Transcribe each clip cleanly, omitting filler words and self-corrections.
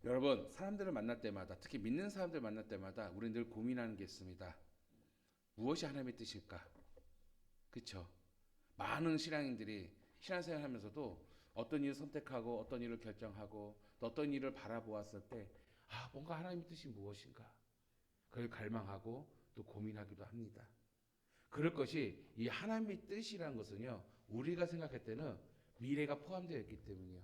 여러분, 사람들을 만날 때마다, 특히 믿는 사람들 만날 때마다 우리는 늘 고민하는 게 있습니다. 무엇이 하나님의 뜻일까? 그렇죠? 많은 신앙인들이 신앙생활 하면서도 어떤 일을 선택하고 어떤 일을 결정하고 또 어떤 일을 바라보았을 때 뭔가 하나님의 뜻이 무엇인가? 그걸 갈망하고 또 고민하기도 합니다. 그럴 것이 이 하나님의 뜻이라는 것은요. 우리가 생각할 때는 미래가 포함되어 있기 때문이요.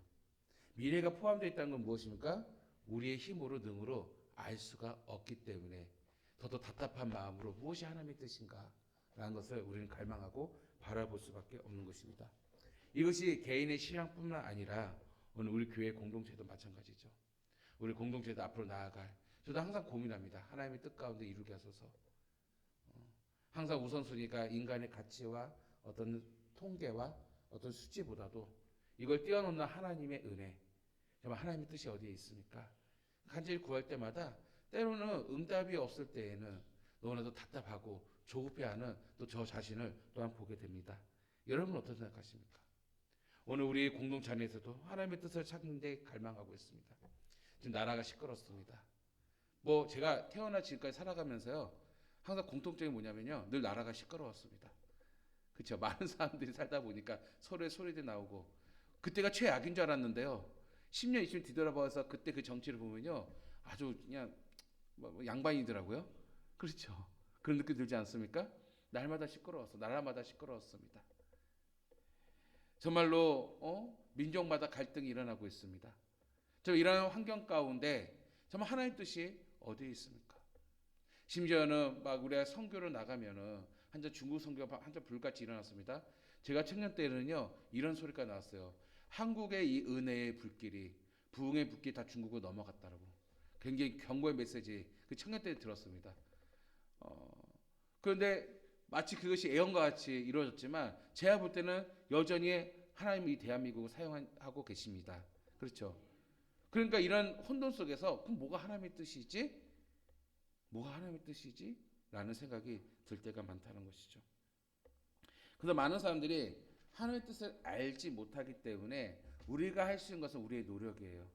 미래가 포함되어 있다는 건 무엇입니까? 우리의 힘으로 능으로 알 수가 없기 때문에 더더 답답한 마음으로 무엇이 하나님의 뜻인가? 라는 것을 우리는 갈망하고 바라볼 수밖에 없는 것입니다. 이것이 개인의 신앙뿐만 아니라 오늘 우리 교회 공동체도 마찬가지죠. 우리 공동체도 앞으로 나아갈 저도 항상 고민합니다. 하나님의 뜻 가운데 이루게 하소서. 항상 우선순위가 인간의 가치와 어떤 통계와 어떤 수치보다도 이걸 뛰어넘는 하나님의 은혜, 정말 하나님의 뜻이 어디에 있습니까? 간절히 구할 때마다 때로는 응답이 없을 때에는 너무나도 답답하고 조급해하는 또 저 자신을 또한 보게 됩니다. 여러분은 어떻게 생각하십니까? 오늘 우리 공동체 안에서도 하나님의 뜻을 찾는 데 갈망하고 있습니다. 지금 나라가 시끄럽습니다. 제가 태어나 지금까지 살아가면서요. 항상 공통점이 뭐냐면요. 늘 나라가 시끄러웠습니다. 그렇죠? 많은 사람들이 살다 보니까 서로의 소리도 나오고 그때가 최악인 줄 알았는데요. 10년, 20년 뒤돌아봐서 그때 그 정치를 보면요. 아주 그냥 양반이더라고요. 그렇죠? 그런 느낌 들지 않습니까? 날마다 시끄러웠어. 나라마다 시끄러웠습니다. 정말로 민족마다 갈등이 일어나고 있습니다. 저 이런 환경 가운데 정말 하나님 뜻이 어디에 있습니까? 심지어는 막 우리가 선교를 나가면은 한전 중국 선교가 한전 불같이 일어났습니다. 제가 청년 때는요 이런 소리가 나왔어요. 한국의 이 은혜의 불길이 부흥의 불길이 다 중국으로 넘어갔다라고. 굉장히 경고의 메시지 그 청년 때 들었습니다. 그런데 마치 그것이 예언과 같이 이루어졌지만 제가 볼 때는 여전히 하나님이 대한민국을 사용하고 계십니다. 그렇죠? 그러니까 이런 혼돈 속에서 그럼 뭐가 하나님의 뜻이지? 뭐가 하나님의 뜻이지? 라는 생각이 들 때가 많다는 것이죠. 그래서 많은 사람들이 하나님의 뜻을 알지 못하기 때문에 우리가 할 수 있는 것은 우리의 노력이에요.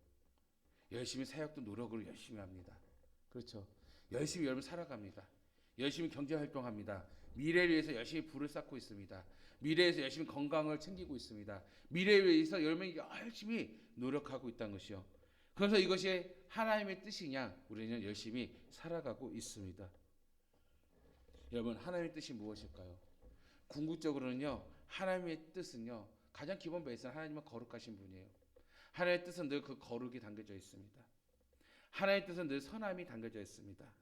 열심히 사역도 노력을 열심히 합니다. 그렇죠. 열심히 여러분 살아갑니다. 열심히 경제활동합니다. 미래를 위해서 열심히 부를 쌓고 있습니다. 미래에 서 열심히 건강을 챙기고 있습니다. 미래를 위해서 여러분이 열심히 노력하고 있다는 것이요. 그래서 이것이 하나님의 뜻이냐? 우리는 열심히 살아가고 있습니다. 여러분, 하나님의 뜻이 무엇일까요? 궁극적으로는요, 하나님의 뜻은요, 가장 기본 베이스는 하나님은 거룩하신 분이에요. 하나님의 뜻은 늘 그 거룩이 담겨져 있습니다. 하나님의 뜻은 늘 선함이 담겨져 있습니다.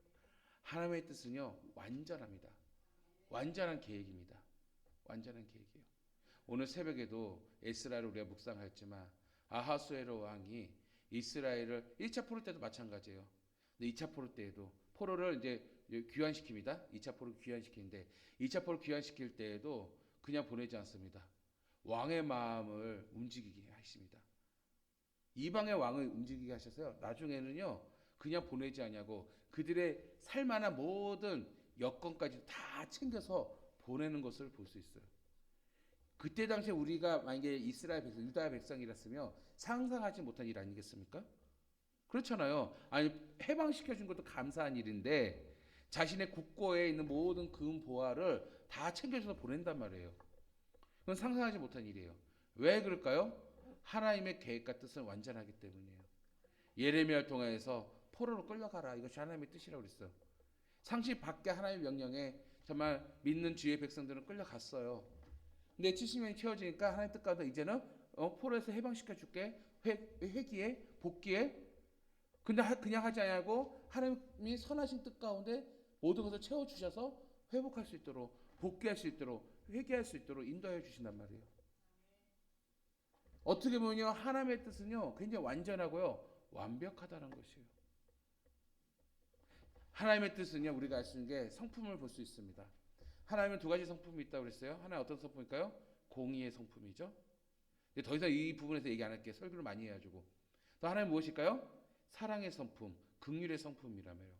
하나님의 뜻은요, 완전합니다. 완전한 계획입니다. 완전한 계획이에요. 오늘 새벽에도 에스라를 우리가 묵상하였지만 아하수에로 왕이 이스라엘을 1차 포로 때도 마찬가지예요. 근데 2차 포로 때에도 포로를 이제 귀환시킵니다. 2차 포로 귀환시키는데 2차 포로 귀환시킬 때에도 그냥 보내지 않습니다. 왕의 마음을 움직이게 하십니다. 이방의 왕을 움직이게 하셔서요. 나중에는요. 그냥 보내지 않냐고 그들의 살만한 모든 여건까지 다 챙겨서 보내는 것을 볼 수 있어요. 그때 당시에 우리가 만약에 이스라엘 백성, 유다 백성이랐으면 상상하지 못한 일 아니겠습니까? 그렇잖아요. 아니 해방시켜 준 것도 감사한 일인데 자신의 국고에 있는 모든 금 보화를 다 챙겨줘서 보낸단 말이에요. 그건 상상하지 못한 일이에요. 왜 그럴까요? 하나님의 계획과 뜻은 완전하기 때문이에요. 예레미야를 통해서 포로로 끌려가라. 이것이 하나님의 뜻이라고 그랬어요. 상시 밖에 하나님의 명령에 정말 믿는 주의 백성들은 끌려갔어요. 근데 70년이 채워지니까 하나님 뜻 가운데 이제는 포로에서 해방시켜 줄게. 회기에 복귀에. 근데 그냥 하지 않고 하나님이 선하신 뜻 가운데 모든 것을 채워 주셔서 회복할 수 있도록 복귀할 수 있도록 회개할 수 있도록 인도해 주신단 말이에요. 어떻게 보면요 하나님의 뜻은요 굉장히 완전하고요 완벽하다는 것이에요. 하나님의 뜻은요 우리가 알 수 있는 게 성품을 볼 수 있습니다. 하나님은 두 가지 성품이 있다고 그랬어요. 하나 어떤 성품일까요? 공의의 성품이죠. 더 이상 이 부분에서 얘기 안 할게요. 설교를 많이 해가지고. 또 하나님 무엇일까요? 사랑의 성품, 긍휼의 성품이라며요.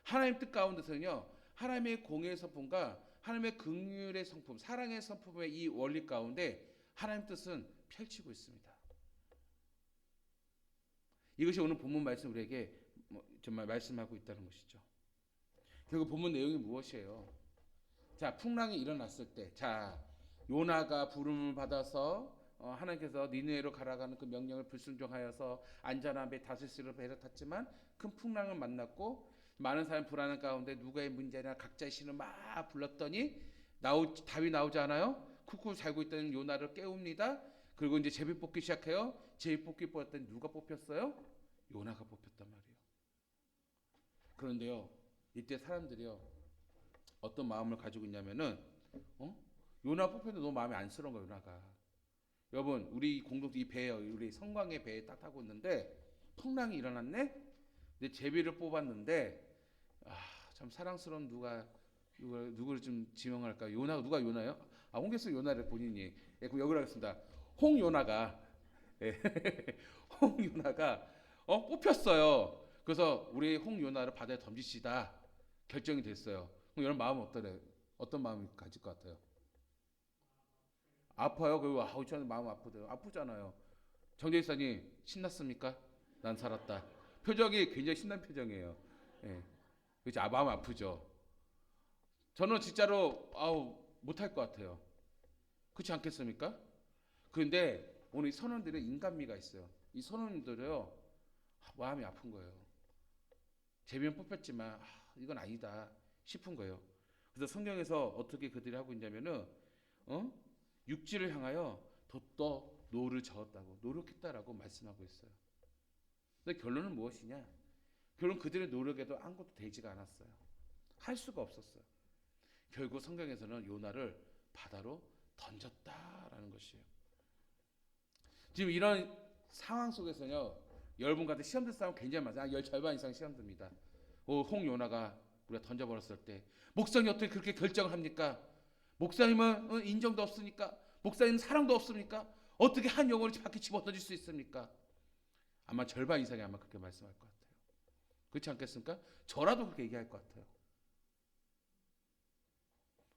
하나님 뜻 가운데서는요. 하나님의 공의의 성품과 하나님의 긍휼의 성품, 사랑의 성품의 이 원리 가운데 하나님 뜻은 펼치고 있습니다. 이것이 오늘 본문 말씀 우리에게 정말 말씀하고 있다는 것이죠. 결국 본문 내용이 무엇이에요? 자, 풍랑이 일어났을 때, 자, 요나가 부름을 받아서 하나님께서 니느웨로 가라가는 그 명령을 불순종하여서 안전한 배 다스스로 배를 탔지만 큰 풍랑을 만났고 많은 사람 불안한 가운데 누구의 문제냐 각자의 신을 막 불렀더니 답이 나오지 않아요? 쿡쿡 살고 있던 요나를 깨웁니다. 그리고 이제 제비 뽑기 시작해요. 제비 뽑기 뽑았더니 누가 뽑혔어요? 요나가 뽑혔단 말이에요. 그런데요, 이때 사람들이요 어떤 마음을 가지고 있냐면은 요나 뽑혔는데 너무 마음이 안쓰러운 거예요. 요나가. 여러분, 우리 공동체 이 배에 우리 성광의 배에 딱 타고 있는데 풍랑이 일어났네. 근데 제비를 뽑았는데 참 사랑스러운 누구를 좀 지명할까? 요나 누가 요나요? 홍길수 요나를 본인이. 예, 그럼 여기로 하겠습니다. 홍요나가 예, 홍요나가 뽑혔어요. 그래서 우리 홍요나를 바다에 던지시다 결정이 됐어요. 그럼 여러분 마음은 어떠래요? 어떤 마음이 가질 것 같아요? 아파요. 그리고 저는 마음 아프잖아요. 정재익사님 신났습니까? 난 살았다. 표정이 굉장히 신난 표정이에요. 예. 그렇지, 마음 아프죠. 저는 진짜로 못할 것 같아요. 그렇지 않겠습니까? 그런데 오늘 이 선원들의 인간미가 있어요. 이 선원들이요 마음이 아픈 거예요. 제비는 뽑혔지만 이건 아니다 싶은 거예요. 그래서 성경에서 어떻게 그들이 하고 있냐면은 육지를 향하여 돛떠 노를 저었다고 노력했다라고 말씀하고 있어요. 근데 결론은 무엇이냐? 결론 그들의 노력에도 아무것도 되지가 않았어요. 할 수가 없었어요. 결국 성경에서는 요나를 바다로 던졌다라는 것이에요. 지금 이런 상황 속에서요, 여러분과도 시험들 싸움 굉장히 많아요. 열 절반 이상 시험듭니다. 홍요나가 우리가 던져버렸을 때 목사님 어떻게 그렇게 결정을 합니까? 목사님은 인정도 없으니까, 목사님은 사랑도 없습니까? 어떻게 한 영혼을 밖에 집어던질 수 있습니까? 아마 절반 이상이 아마 그렇게 말씀할 것 같아요. 그렇지 않겠습니까? 저라도 그렇게 얘기할 것 같아요.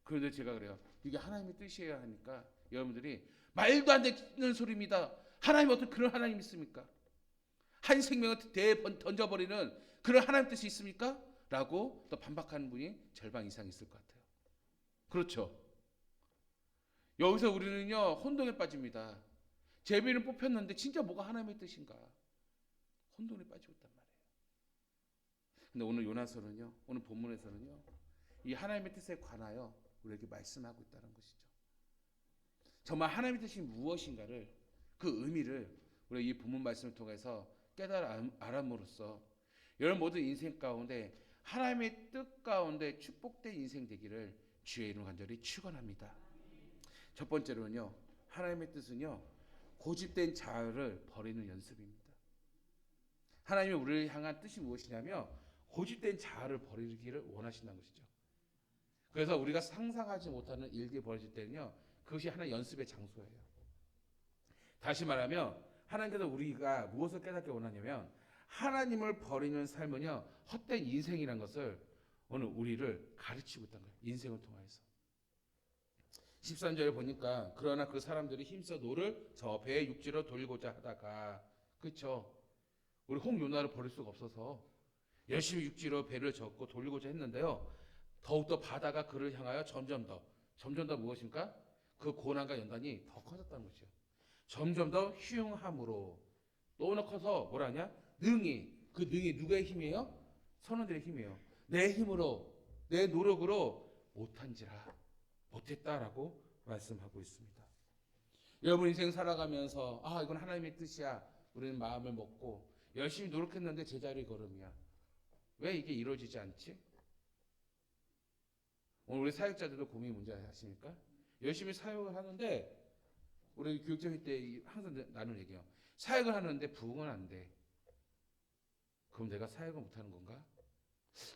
그런데 제가 그래요. 이게 하나님의 뜻이어야 하니까 여러분들이 말도 안 되는 소리입니다. 하나님 어떻게 그런 하나님 있습니까? 한 생명을 던져버리는 그런 하나님 뜻이 있습니까? 라고 또 반박하는 분이 절반 이상 있을 것 같아요. 그렇죠. 여기서 우리는요 혼동에 빠집니다. 제비는 뽑혔는데 진짜 뭐가 하나님의 뜻인가? 혼돈에 빠지고 있단 말이에요. 근데 오늘 요나서는요, 오늘 본문에서는요, 이 하나님의 뜻에 관하여 우리에게 말씀하고 있다는 것이죠. 정말 하나님의 뜻이 무엇인가를 그 의미를 우리 이 본문 말씀을 통해서 깨달아 알함으로써 여러분 모두 인생 가운데 하나님의 뜻 가운데 축복된 인생 되기를 주의 이름 간절히 축원합니다. 첫 번째로는요, 하나님의 뜻은요 고집된 자아를 버리는 연습입니다. 하나님이 우리를 향한 뜻이 무엇이냐면 고집된 자아를 버리기를 원하신다는 것이죠. 그래서 우리가 상상하지 못하는 일들이 벌어질 때는요, 그것이 하나의 연습의 장소예요. 다시 말하면 하나님께서 우리가 무엇을 깨닫게 원하냐면 하나님을 버리는 삶은요 헛된 인생이라는 것을 오늘 우리를 가르치고 있다는 거예요. 인생을 통해서. 13절에 보니까 그러나 그 사람들이 힘써 노를 저 배의 육지로 돌고자 하다가, 그렇죠, 우리 홍요나를 버릴 수가 없어서 열심히 육지로 배를 젓고 돌리고자 했는데요, 더욱더 바다가 그를 향하여 점점 더 무엇입니까? 그 고난과 연단이 더 커졌다는 거죠. 점점 더 흉함으로 또 커서 뭐라냐? 그 능히 누구의 힘이에요? 선원들의 힘이에요. 내 힘으로 내 노력으로 못했다라고 말씀하고 있습니다. 여러분 인생 살아가면서 이건 하나님의 뜻이야 우리는 마음을 먹고 열심히 노력했는데 제자리 걸음이야. 왜 이게 이루어지지 않지? 오늘 우리 사역자들도 고민이 뭔지 아십니까? 열심히 사역을 하는데 우리 교육자회 때 항상 나눈 얘기예요. 사역을 하는데 부흥은 안 돼. 그럼 내가 사역을 못하는 건가?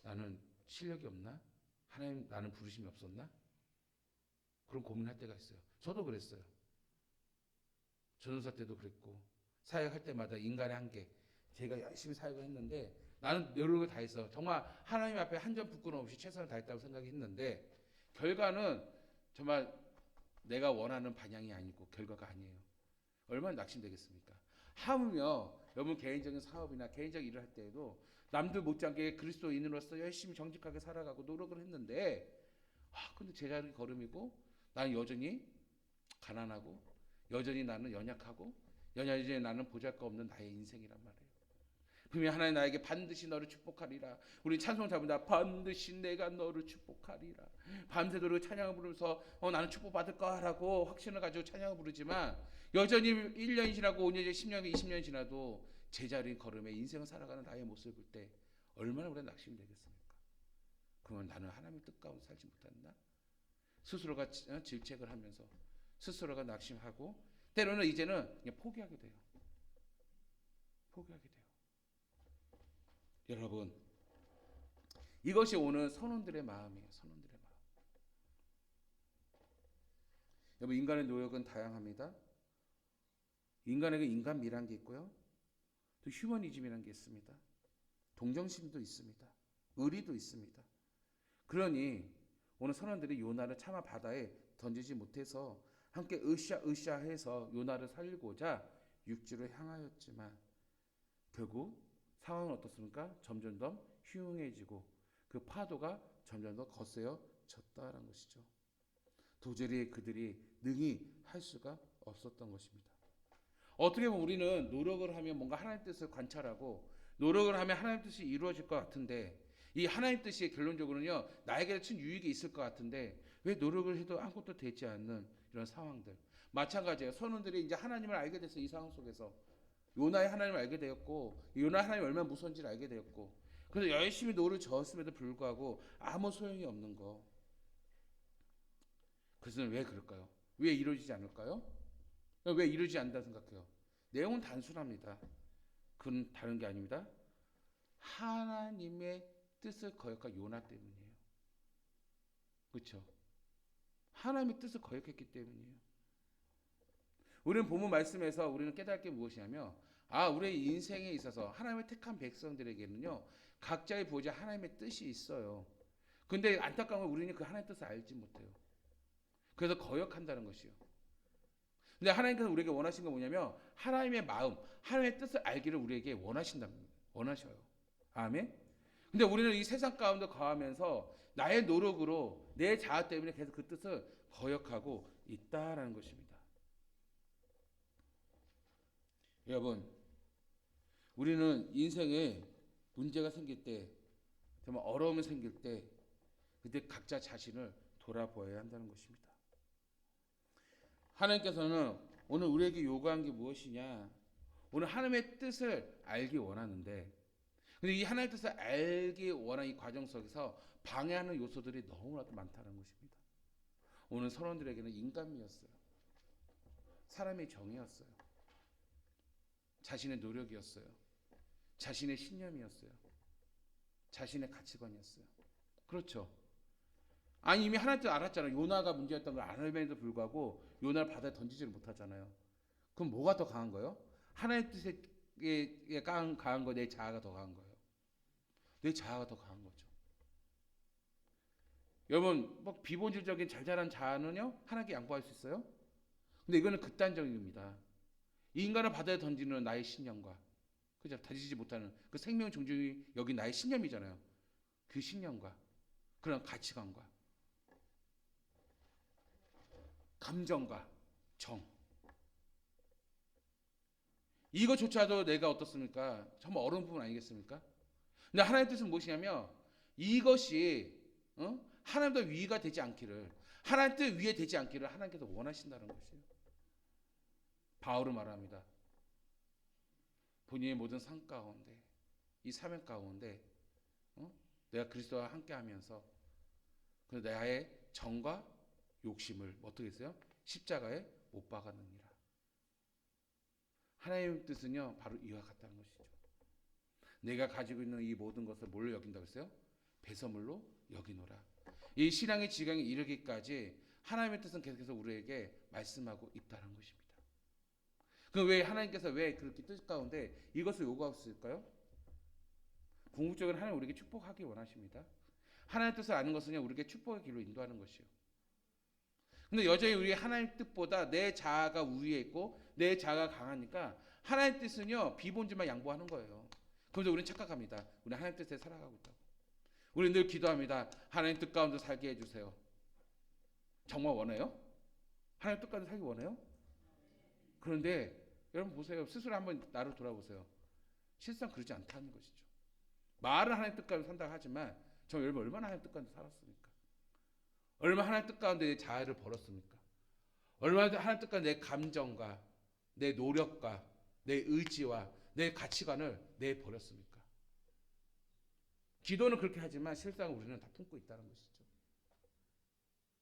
나는 실력이 없나? 하나님 나는 부르심이 없었나? 그런 고민할 때가 있어요. 저도 그랬어요. 전도사 때도 그랬고 사역할 때마다 인간의 한계, 제가 열심히 사역을 했는데 나는 노력을 다했어. 정말 하나님 앞에 한 점 부끄럼 없이 최선을 다했다고 생각했는데 결과는 정말 내가 원하는 방향이 아니고 결과가 아니에요. 얼마나 낙심되겠습니까? 하물며 여러분 개인적인 사업이나 개인적인 일을 할 때에도 남들 못지않게 그리스도인으로서 열심히 정직하게 살아가고 노력을 했는데 근데 제자리 걸음이고 나는 여전히 가난하고 여전히 나는 연약하고 여전히 나는 보잘것없는 나의 인생이란 말이에요. 그러면 하나님 나에게 반드시 너를 축복하리라. 우리 찬송 잡은다. 반드시 내가 너를 축복하리라. 밤새도록 찬양을 부르면서 나는 축복받을 거라고 확신을 가지고 찬양을 부르지만 여전히 1년이 지나고 5년, 10년, 20년이 지나도 제자리 걸음에 인생을 살아가는 나의 모습을 볼 때 얼마나 우리가 낙심이 되겠습니까? 그러면 나는 하나님의 뜻 가운데 살지 못한다. 스스로가 질책을 하면서 스스로가 낙심하고 때로는 이제는 그냥 포기하게 돼요. 포기하게 돼요. 여러분, 이것이 오늘 선원들의 마음이에요. 선원들의 마음. 여러분, 인간의 노력은 다양합니다. 인간에게 인간미란 게 있고요. 또 휴머니즘이라는 게 있습니다. 동정심도 있습니다. 의리도 있습니다. 그러니 오늘 선원들이 요나를 차마 바다에 던지지 못해서 함께 으쌰으쌰해서 요나를 살리고자 육지로 향하였지만 결국 상황은 어떻습니까? 점점 더 흉해지고 그 파도가 점점 더 거세어졌다는 것이죠. 도저히 그들이 능히 할 수가 없었던 것입니다. 어떻게 보면 우리는 노력을 하면 뭔가 하나님 뜻을 관찰하고 노력을 하면 하나님 뜻이 이루어질 것 같은데 이 하나님 뜻이 결론적으로는요 나에게 큰 유익이 있을 것 같은데 왜 노력을 해도 아무것도 되지 않는 이런 상황들. 마찬가지예요. 선원들이 이제 하나님을 알게 돼서 이 상황 속에서 요나의 하나님을 알게 되었고 요나 하나님이 얼마나 무서운지를 알게 되었고 그래서 열심히 노를 저었음에도 불구하고 아무 소용이 없는 거. 그것은 왜 그럴까요? 왜 이루어지지 않을까요? 왜 이루어지지 않는다 생각해요? 내용은 단순합니다. 그건 다른 게 아닙니다. 하나님의 뜻을 거역한 요나 때문이에요. 그렇죠? 하나님의 뜻을 거역했기 때문이에요. 우리는 본문 말씀에서 우리는 깨달을 게 무엇이냐면 우리의 인생에 있어서 하나님의 택한 백성들에게는요 각자의 부어진 하나님의 뜻이 있어요. 근데 안타까운 건 우리는 그 하나님의 뜻을 알지 못해요. 그래서 거역한다는 것이요. 근데 하나님께서 우리에게 원하신 건 뭐냐면 하나님의 마음, 하나님의 뜻을 알기를 우리에게 원하셔요. 아멘. 근데 우리는 이 세상 가운데 거하면서 나의 노력으로 내 자아 때문에 계속 그 뜻을 거역하고 있다라는 것입니다. 여러분, 우리는 인생에 문제가 생길 때, 정말 어려움이 생길 때, 그때 각자 자신을 돌아보아야 한다는 것입니다. 하나님께서는 오늘 우리에게 요구한 게 무엇이냐? 오늘 하나님의 뜻을 알기 원하는데, 근데 이 하나님의 뜻을 알기 원하는 이 과정 속에서 방해하는 요소들이 너무나도 많다는 것입니다. 오늘 선원들에게는 인간미였어요. 사람의 정이었어요. 자신의 노력이었어요. 자신의 신념이었어요. 자신의 가치관이었어요. 그렇죠. 아니 이미 하나님 뜻 알았잖아요. 요나가 문제였던 걸 알음에도 불구하고 요나를 바다에 던지지를 못하잖아요. 그럼 뭐가 더 강한 거예요? 하나님 뜻에 강한 거, 내 자아가 더 강한 거예요. 내 자아가 더 강한 거죠. 여러분 뭐 비본질적인 잘 자란 자아는요 하나님께 양보할 수 있어요? 근데 이거는 극단적인 겁니다. 이 인간을 바다에 던지는 나의 신념과 그죠? 다지지 못하는 그 생명 존중이 여기 나의 신념이잖아요. 그 신념과 그런 가치관과 감정과 정 이거조차도 내가 어떻습니까? 정말 어려운 부분 아니겠습니까? 근데 하나님의 뜻은 무엇이냐면 이것이 하나님보다 위가 되지 않기를 하나님 뜻 위에 되지 않기를 하나님께서 원하신다는 것이에요. 바울은 말합니다. 본인의 모든 삶 가운데 이 사명 가운데 내가 그리스도와 함께하면서 그 나의 정과 욕심을 어떻게 했어요? 십자가에 못 박았느니라. 하나님의 뜻은요 바로 이와 같다는 것이죠. 내가 가지고 있는 이 모든 것을 뭘로 여긴다고 했어요? 배설물로 여기노라. 이 신앙의 지경에 이르기까지 하나님의 뜻은 계속해서 우리에게 말씀하고 있다는 것입니다. 그럼 왜 하나님께서 왜 그렇게 뜻 가운데 이것을 요구하셨을까요? 궁극적으로 하나님 우리에게 축복하기 원하십니다. 하나님의 뜻을 아는 것은요 우리에게 축복의 길로 인도하는 것이요. 근데 여전히 우리 하나님 뜻보다 내 자아가 우위에 있고 내 자아가 강하니까 하나님 뜻은요 비본질만 양보하는 거예요. 그래서 우리는 착각합니다. 우리 하나님 뜻에 살아가고 있다고. 우리는 늘 기도합니다. 하나님 뜻 가운데 살게 해주세요. 정말 원해요? 하나님 뜻 가운데 살기 원해요? 그런데 여러분 보세요. 스스로 한번 나를 돌아보세요. 실상 그렇지 않다는 것이죠. 말은 하나님 뜻 가운데 산다고 하지만 저 여러분 얼마나 하나님 뜻 가운데 살았습니까? 얼마나 하나님 뜻 가운데 내 자아를 벌었습니까? 얼마나 하나님 뜻 가운데 내 감정과 내 노력과 내 의지와 내 가치관을 내버렸습니까? 기도는 그렇게 하지만 실상 우리는 다 품고 있다는 것이죠.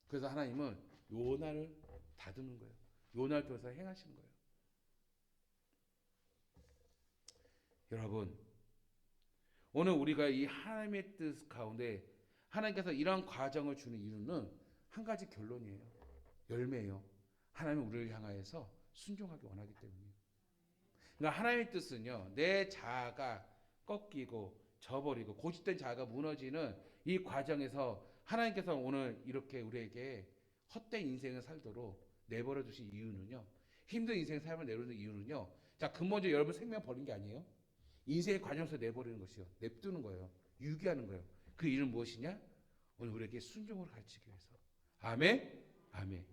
그래서 하나님은 요나를 다듬는 거예요. 요나를 통해서 행하시는 거예요. 여러분, 오늘 우리가 이 하나님의 뜻 가운데 하나님께서 이러한 과정을 주는 이유는 한 가지 결론이에요. 열매예요. 하나님은 우리를 향하여서 순종하기 원하기 때문이에요. 그러니까 하나님의 뜻은요, 내 자아가 꺾이고 저버리고 고집된 자아가 무너지는 이 과정에서 하나님께서 오늘 이렇게 우리에게 헛된 인생을 살도록 내버려 두신 이유는요, 힘든 인생 삶을 내버리는 이유는요, 자, 근본적으로 여러분 생명 버린 게 아니에요. 인생의 과정에서 내버리는 것이요, 냅두는 거예요. 유기하는 거예요. 그 이유는 무엇이냐? 오늘 우리에게 순종을 가르치기 위해서. 아멘? 아멘.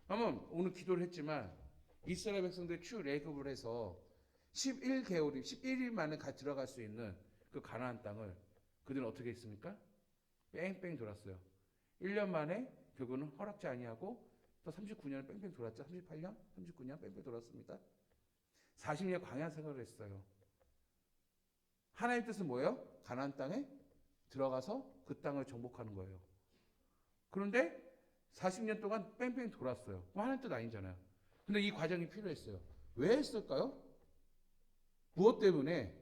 한번 오늘 기도를 했지만 이스라엘 백성들 출애굽을 해서 11개월이 11일 만에 들어갈 수 있는 그 가나안 땅을 그들은 어떻게 했습니까? 뺑뺑 돌았어요. 1년 만에 결국은 허락지 아니하고 또 39년을 뺑뺑 돌았죠. 38년, 39년 뺑뺑 돌았습니다. 40년 광야 생활을 했어요. 하나님의 뜻은 뭐예요? 가나안 땅에 들어가서 그 땅을 정복하는 거예요. 그런데 40년 동안 뺑뺑 돌았어요. 그럼 하나님 뜻 아니잖아요. 근데 이 과정이 필요했어요. 왜 했을까요? 무엇 때문에?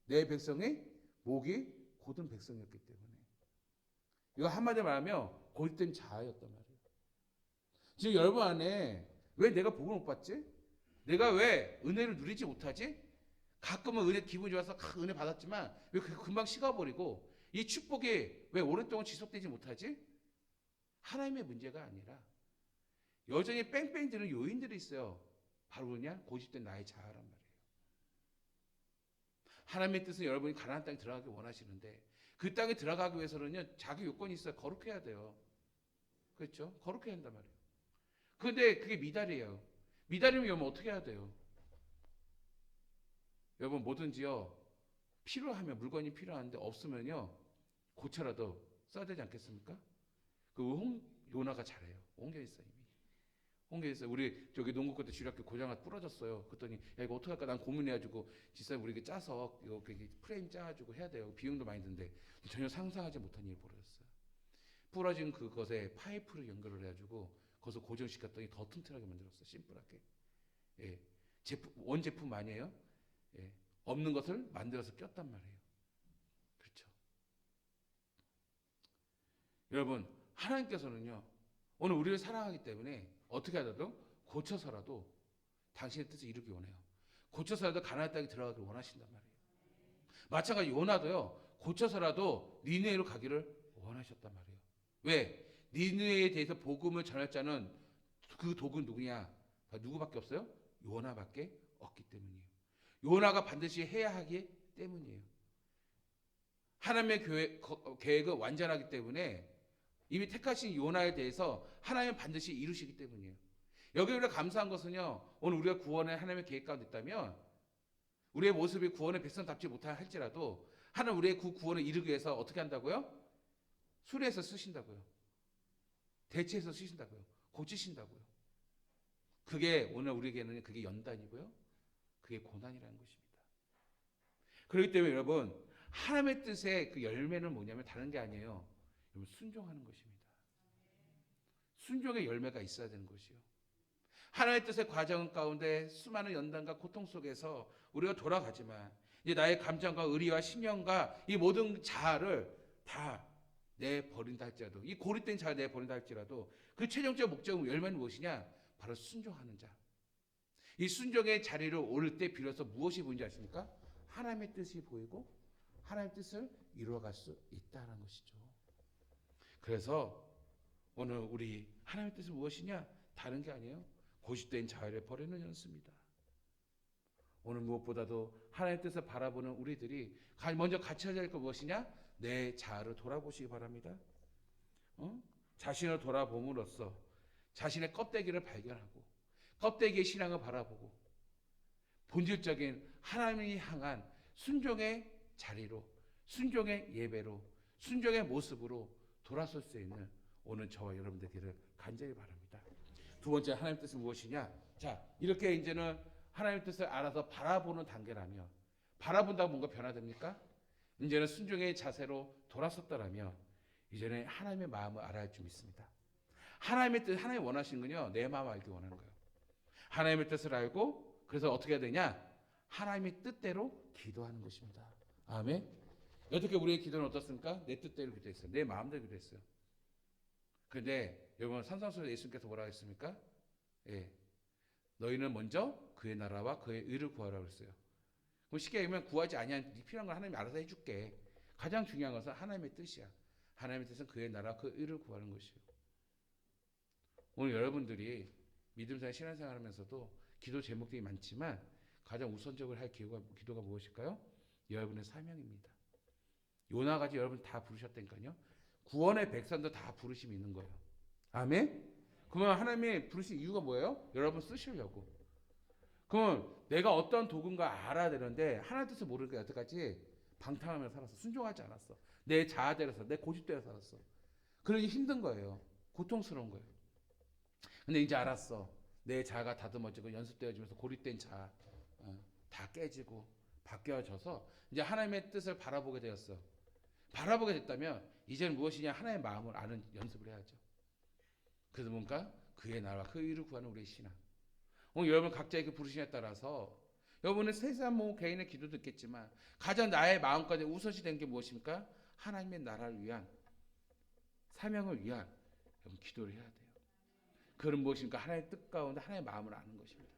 내 백성이 목이 곧은 백성이었기 때문에. 이거 한마디로 말하면 고집된 자아였단 말이에요. 지금 여러분 안에 왜 내가 복을 못 받지? 내가 왜 은혜를 누리지 못하지? 가끔은 은혜 기분 좋아서 은혜 받았지만 왜 금방 식어버리고 이 축복이 왜 오랫동안 지속되지 못하지? 하나님의 문제가 아니라 여전히 뺑뺑 드는 요인들이 있어요. 바로 뭐냐? 고집된 나의 자아란 말이에요. 하나님의 뜻은 여러분이 가나안 땅에 들어가기 원하시는데 그 땅에 들어가기 위해서는요, 자기 요건이 있어요. 거룩해야 돼요. 그렇죠? 거룩해야 한단 말이에요. 그런데 그게 미달이에요. 미달이면 여러분 어떻게 해야 돼요? 여러분 뭐든지요, 필요하면 물건이 필요한데 없으면요 고쳐라도 써야 되지 않겠습니까? 요나가 잘해요. 옮겨 있어요. 이미 옮겨 있어요. 우리 저기 농구 그때 주일학교 고장가 부러졌어요. 그랬더니 야 이거 어떡할까 난 고민해가지고 집사님 우리 이게 짜서 이거 프레임 짜가지고 해야 돼요. 비용도 많이 드는데 전혀 상상하지 못한 일이 벌어졌어요. 부러진 그것에 파이프를 연결을 해가지고 거기서 고정시켰더니 더 튼튼하게 만들었어요. 심플하게. 예. 원제품 아니에요? 예. 없는 것을 만들어서 꼈단 말이에요. 그렇죠. 여러분, 하나님께서는요, 오늘 우리를 사랑하기 때문에 어떻게 하더라도 고쳐서라도 당신의 뜻을 이루기 원해요. 고쳐서라도 가나안 땅에 들어가길 원하신단 말이에요. 마찬가지 요나도요, 고쳐서라도 니느웨로 가기를 원하셨단 말이에요. 왜? 니느웨에 대해서 복음을 전할 자는 그 독은 누구냐? 누구밖에 없어요? 요나밖에 없기 때문이에요. 요나가 반드시 해야 하기 때문이에요. 하나님의 계획은 완전하기 때문에 이미 택하신 요나에 대해서 하나님은 반드시 이루시기 때문이에요. 여기 우리가 감사한 것은요, 오늘 우리가 구원의 하나님의 계획 가운데 있다면 우리의 모습이 구원의 백성답지 못하 할지라도 하나님 우리의 그 구원을 이루기 위해서 어떻게 한다고요? 수리해서 쓰신다고요. 대체해서 쓰신다고요. 고치신다고요. 그게 오늘 우리에게는 그게 연단이고요. 그게 고난이라는 것입니다. 그렇기 때문에 여러분, 하나님의 뜻의 그 열매는 뭐냐면 다른 게 아니에요. 여러분, 순종하는 것입니다. 순종의 열매가 있어야 되는 것이요. 하나님의 뜻의 과정 가운데 수많은 연단과 고통 속에서 우리가 돌아가지만 이제 나의 감정과 의리와 신념과 이 모든 자아를 다 내버린다 할지라도, 이 고립된 자아를 내버린다 할지라도 그 최종적 목적은 열매는 무엇이냐? 바로 순종하는 자. 이 순종의 자리를 오를 때 비로소 무엇이 보이는지 아십니까? 하나님의 뜻이 보이고 하나님의 뜻을 이루어갈 수 있다는 것이죠. 그래서 오늘 우리 하나님의 뜻은 무엇이냐? 다른 게 아니에요. 고집된 자아를 버리는 연습입니다. 오늘 무엇보다도 하나님의 뜻을 바라보는 우리들이 먼저 갖춰야 될 거 무엇이냐? 내 자아를 돌아보시기 바랍니다. 자신을 돌아봄으로써 자신의 껍데기를 발견하고 껍데기의 신앙을 바라보고 본질적인 하나님이 향한 순종의 자리로, 순종의 예배로, 순종의 모습으로 돌아설 수 있는 오늘 저와 여러분들 되기를 간절히 바랍니다. 두 번째, 하나님의 뜻은 무엇이냐? 자, 이렇게 이제는 하나님의 뜻을 알아서 바라보는 단계라면, 바라본다고 뭔가 변화됩니까? 이제는 순종의 자세로 돌아섰다라면 이제는 하나님의 마음을 알아야 할 줄 믿습니다. 하나님의 뜻, 하나님 원하시는 건요, 내 마음 알기 원하는 거예요. 하나님의 뜻을 알고 그래서 어떻게 해야 되냐? 하나님의 뜻대로 기도하는 것입니다. 아멘. 어떻게 우리의 기도는 어떻습니까? 내 뜻대로 기도했어요. 내 마음대로 기도했어요. 그런데 여러분 산상수훈에 예수님께서 뭐라고 했습니까? 예, 너희는 먼저 그의 나라와 그의 의를 구하라고 했어요. 그럼 쉽게 얘기하면 구하지 아니한 네 필요한 걸 하나님이 알아서 해줄게. 가장 중요한 것은 하나님의 뜻이야. 하나님의 뜻은 그의 나라와 그 의를 구하는 것이요. 오늘 여러분들이 믿음생활 신앙생활 하면서도 기도 제목들이 많지만 가장 우선적으로 할 기도가 무엇일까요? 여러분의 사명입니다. 요나같이 여러분 다 부르셨다니까요. 구원의 백성도 다 부르심이 있는 거예요. 아멘? 그러면 하나님이 부르신 이유가 뭐예요? 여러분 쓰시려고. 그럼 내가 어떤 도구인가 알아야 되는데 하나님 뜻을 모르니까 여태까지 방탕하며 살았어. 순종하지 않았어. 내 자아대로서, 내 고집대로 살았어. 그러니 힘든 거예요. 고통스러운 거예요. 근데 이제 알았어. 내 자아가 다듬어지고 연습되어지면서 고립된 자아 다 깨지고 바뀌어져서 이제 하나님의 뜻을 바라보게 되었어. 바라보게 됐다면 이제는 무엇이냐? 하나님의 마음을 아는 연습을 해야죠. 그래서 뭔가 그의 나라와 그 의를 구하는 우리의 신앙. 오늘 여러분 각자의 그 부르심에 따라서 여러분의 세상 개인의 기도도 있겠지만 가장 나의 마음까지 우선시 되는 게 무엇입니까? 하나님의 나라를 위한 사명을 위한 여러분 기도를 해야 돼요. 그건 무엇입니까? 하나님의 뜻 가운데 하나님의 마음을 아는 것입니다.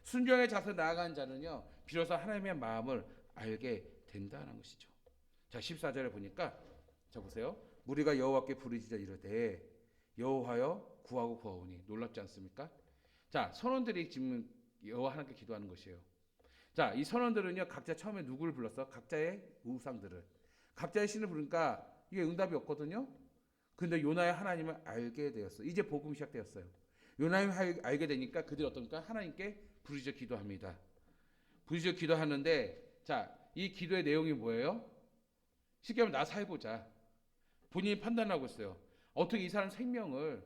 순종의 자세로 나아가는 자는요 비로소 하나님의 마음을 알게 된다는 것이죠. 자 14절에 보니까 자 보세요. 무리가 여호와께 부르짖어 이르되 여호와여 구하고 구하오니 놀랍지 않습니까? 자 선원들이 지금 여호와 하나님께 기도하는 것이에요. 자 이 선원들은요 각자 처음에 누구를 불렀어? 각자의 우상들을 각자의 신을 부르니까 이게 응답이 없거든요. 근데 요나의 하나님을 알게 되었어. 이제 복음이 시작되었어요. 요나님을 알게 되니까 그들이 어떻습니까? 하나님께 부르짖어 기도합니다. 부르짖어 기도하는데 자 이 기도의 내용이 뭐예요? 쉽게 하면 나 살고자 본인이 판단하고 있어요. 어떻게 이 사람 생명을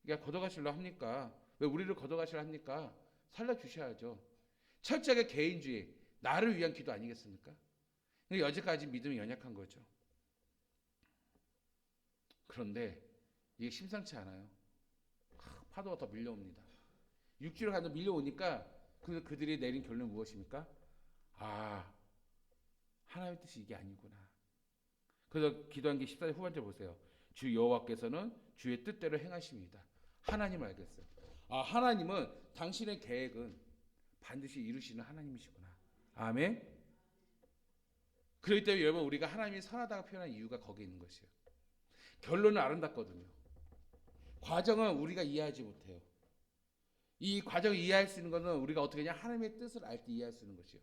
걷어가시려 합니까? 왜 우리를 걷어가시려 합니까? 살려주셔야죠. 철저하게 개인주의, 나를 위한 기도 아니겠습니까? 여지까지 믿음이 연약한 거죠. 그런데 이게 심상치 않아요. 파도가 더 밀려옵니다. 육지로 가서 밀려오니까 그들이 내린 결론은 무엇입니까? 아, 하나님의 뜻이 이게 아니구나. 그래서 기도한 게 14절 후반절 보세요. 주 여호와께서는 주의 뜻대로 행하십니다. 하나님을 알겠어요. 아, 하나님은 당신의 계획은 반드시 이루시는 하나님이시구나. 아멘. 그렇기 때문에 여러분 우리가 하나님이 선하다고 표현한 이유가 거기에 있는 것이에요. 결론은 아름답거든요. 과정은 우리가 이해하지 못해요. 이 과정을 이해할 수 있는 것은 우리가 어떻게 하냐? 하나님의 뜻을 알 때 이해할 수 있는 것이에요.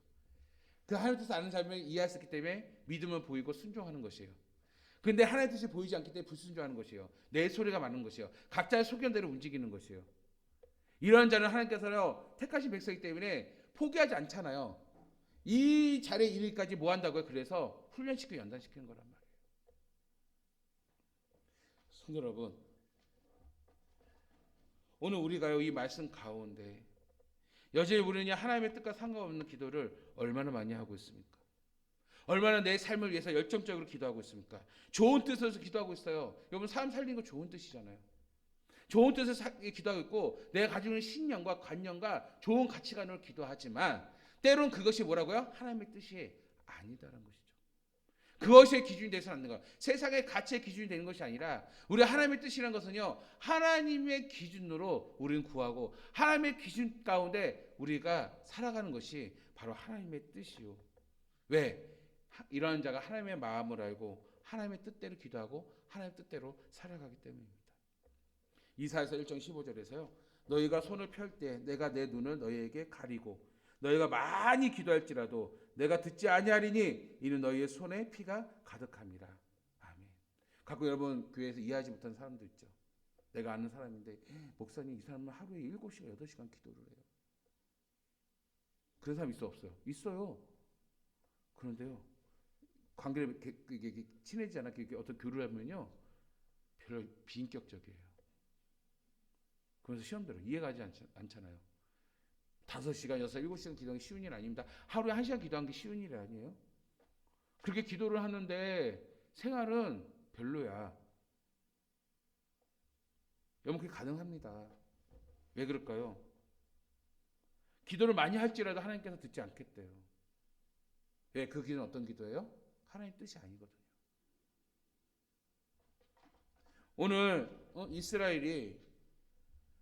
그 하나님의 뜻을 아는 사람이 이해할 수 있기 때문에 믿음을 보이고 순종하는 것이에요. 그런데 하나님의 뜻이 보이지 않기 때문에 불순종하는 것이에요. 내 소리가 맞는 것이에요. 각자의 소견대로 움직이는 것이에요. 이런 자는 하나님께서는 택하신 백성이기 때문에 포기하지 않잖아요. 이 자리에 이르기까지 뭐 한다고요? 그래서 훈련시키고 연단시키는 거란 말이에요. 성도 여러분, 오늘 우리가요 이 말씀 가운데 여전히 우리는 하나님의 뜻과 상관없는 기도를 얼마나 많이 하고 있습니까? 얼마나 내 삶을 위해서 열정적으로 기도하고 있습니까? 좋은 뜻에서 기도하고 있어요. 여러분 삶 살리는 거 좋은 뜻이잖아요. 좋은 뜻에서 기도하고 있고 내가 가지고 있는 신념과 관념과 좋은 가치관으로 기도하지만 때로는 그것이 뭐라고요? 하나님의 뜻이 아니다라는 것이죠. 그것의 기준이 되어서는 안 되는 거예요. 세상의 가치의 기준이 되는 것이 아니라 우리 하나님의 뜻이라는 것은요. 하나님의 기준으로 우리는 구하고 하나님의 기준 가운데 우리가 살아가는 것이 바로 하나님의 뜻이요. 왜? 이러한 자가 하나님의 마음을 알고 하나님의 뜻대로 기도하고 하나님의 뜻대로 살아가기 때문입니다. 이사야서 1장 15절에서요. 너희가 손을 펼 때 내가 내 눈을 너희에게 가리고 너희가 많이 기도할지라도 내가 듣지 아니하리니 이는 너희의 손에 피가 가득함이라. 아멘. 가끔 여러분 교회에서 이해하지 못하는 사람도 있죠. 내가 아는 사람인데 목사님 이 사람은 하루에 7시간 8시간 기도를 해요. 그런 사람 있어 없어요? 있어요. 그런데요. 관계를 친해지지 않아 어떤 교류를 하면요. 별로 비인격적이에요. 그래서 시험대로 이해가지 않잖아요. 5시간, 6, 7시간 기도하는 게 쉬운 일 아닙니다. 하루에 1시간 기도하는 게 쉬운 일이 아니에요. 그렇게 기도를 하는데 생활은 별로야. 여러분 그게 가능합니다. 왜 그럴까요? 기도를 많이 할지라도 하나님께서 듣지 않겠대요. 왜? 그 기도는 어떤 기도예요? 하나님 뜻이 아니거든요. 오늘 이스라엘이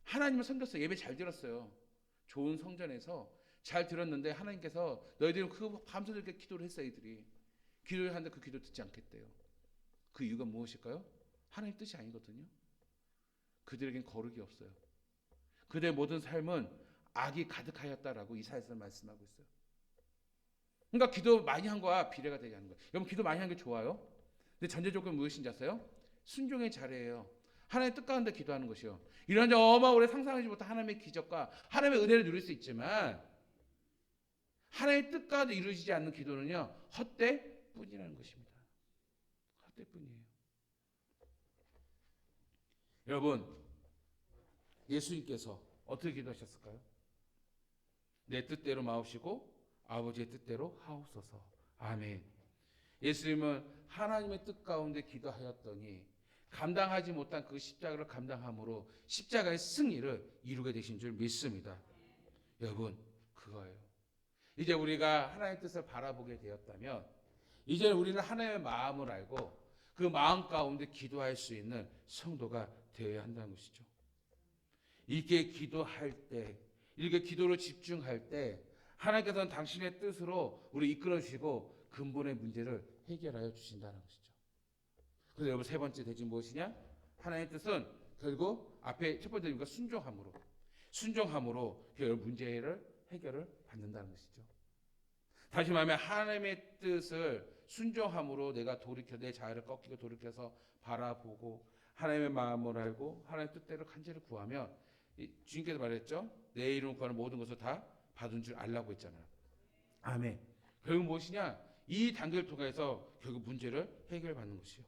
하나님을 섬겼어요. 예배 잘 들었어요. 좋은 성전에서 잘 들었는데 하나님께서 너희들은 그 밤새도록 기도를 했어요. 이들이 기도를 하는데 그 기도 듣지 않겠대요. 그 이유가 무엇일까요? 하나님 뜻이 아니거든요. 그들에겐 거룩이 없어요. 그들의 모든 삶은 악이 가득하였다라고 이사야서 말씀하고 있어요. 그러니까 기도 많이 한 거와 비례가 되지 않는 거예요. 여러분 기도 많이 한 게 좋아요. 근데 전제 조건 무엇인지 아세요? 순종의 자리예요. 하나님의 뜻 가운데 기도하는 것이요. 이런 어마어마하게 상상하지 못한 하나님의 기적과 하나님의 은혜를 누릴 수 있지만 하나님의 뜻 가운데 이루어지지 않는 기도는요. 헛되뿐이라는 것입니다. 헛되뿐이에요. 여러분 예수님께서 어떻게 기도하셨을까요? 내 뜻대로 마옵시고 아버지의 뜻대로 하옵소서. 아멘. 예수님은 하나님의 뜻 가운데 기도하였더니 감당하지 못한 그 십자가를 감당함으로 십자가의 승리를 이루게 되신 줄 믿습니다. 여러분 그거예요. 이제 우리가 하나님의 뜻을 바라보게 되었다면 이제 우리는 하나님의 마음을 알고 그 마음 가운데 기도할 수 있는 성도가 되어야 한다는 것이죠. 이렇게 기도할 때, 이렇게 기도로 집중할 때 하나님께서는 당신의 뜻으로 우리 이끌어 주시고 근본의 문제를 해결하여 주신다는 것이죠. 그래서 여러분 세 번째 대지 무엇이냐? 하나님의 뜻은 결국 앞에 첫 번째니까 순종함으로 결국 문제를 해결을 받는다는 것이죠. 다시 말하면 하나님의 뜻을 순종함으로 내가 돌이켜 내 자아를 꺾이고 돌이켜서 바라보고 하나님의 마음을 알고 하나님의 뜻대로 간절히 구하면 주님께서 말했죠. 내 이름 구하는 모든 것을 다 받은 줄 알라고 했잖아요. 아멘. 결국 무엇이냐? 이 단계를 통해서 결국 문제를 해결받는 것이요.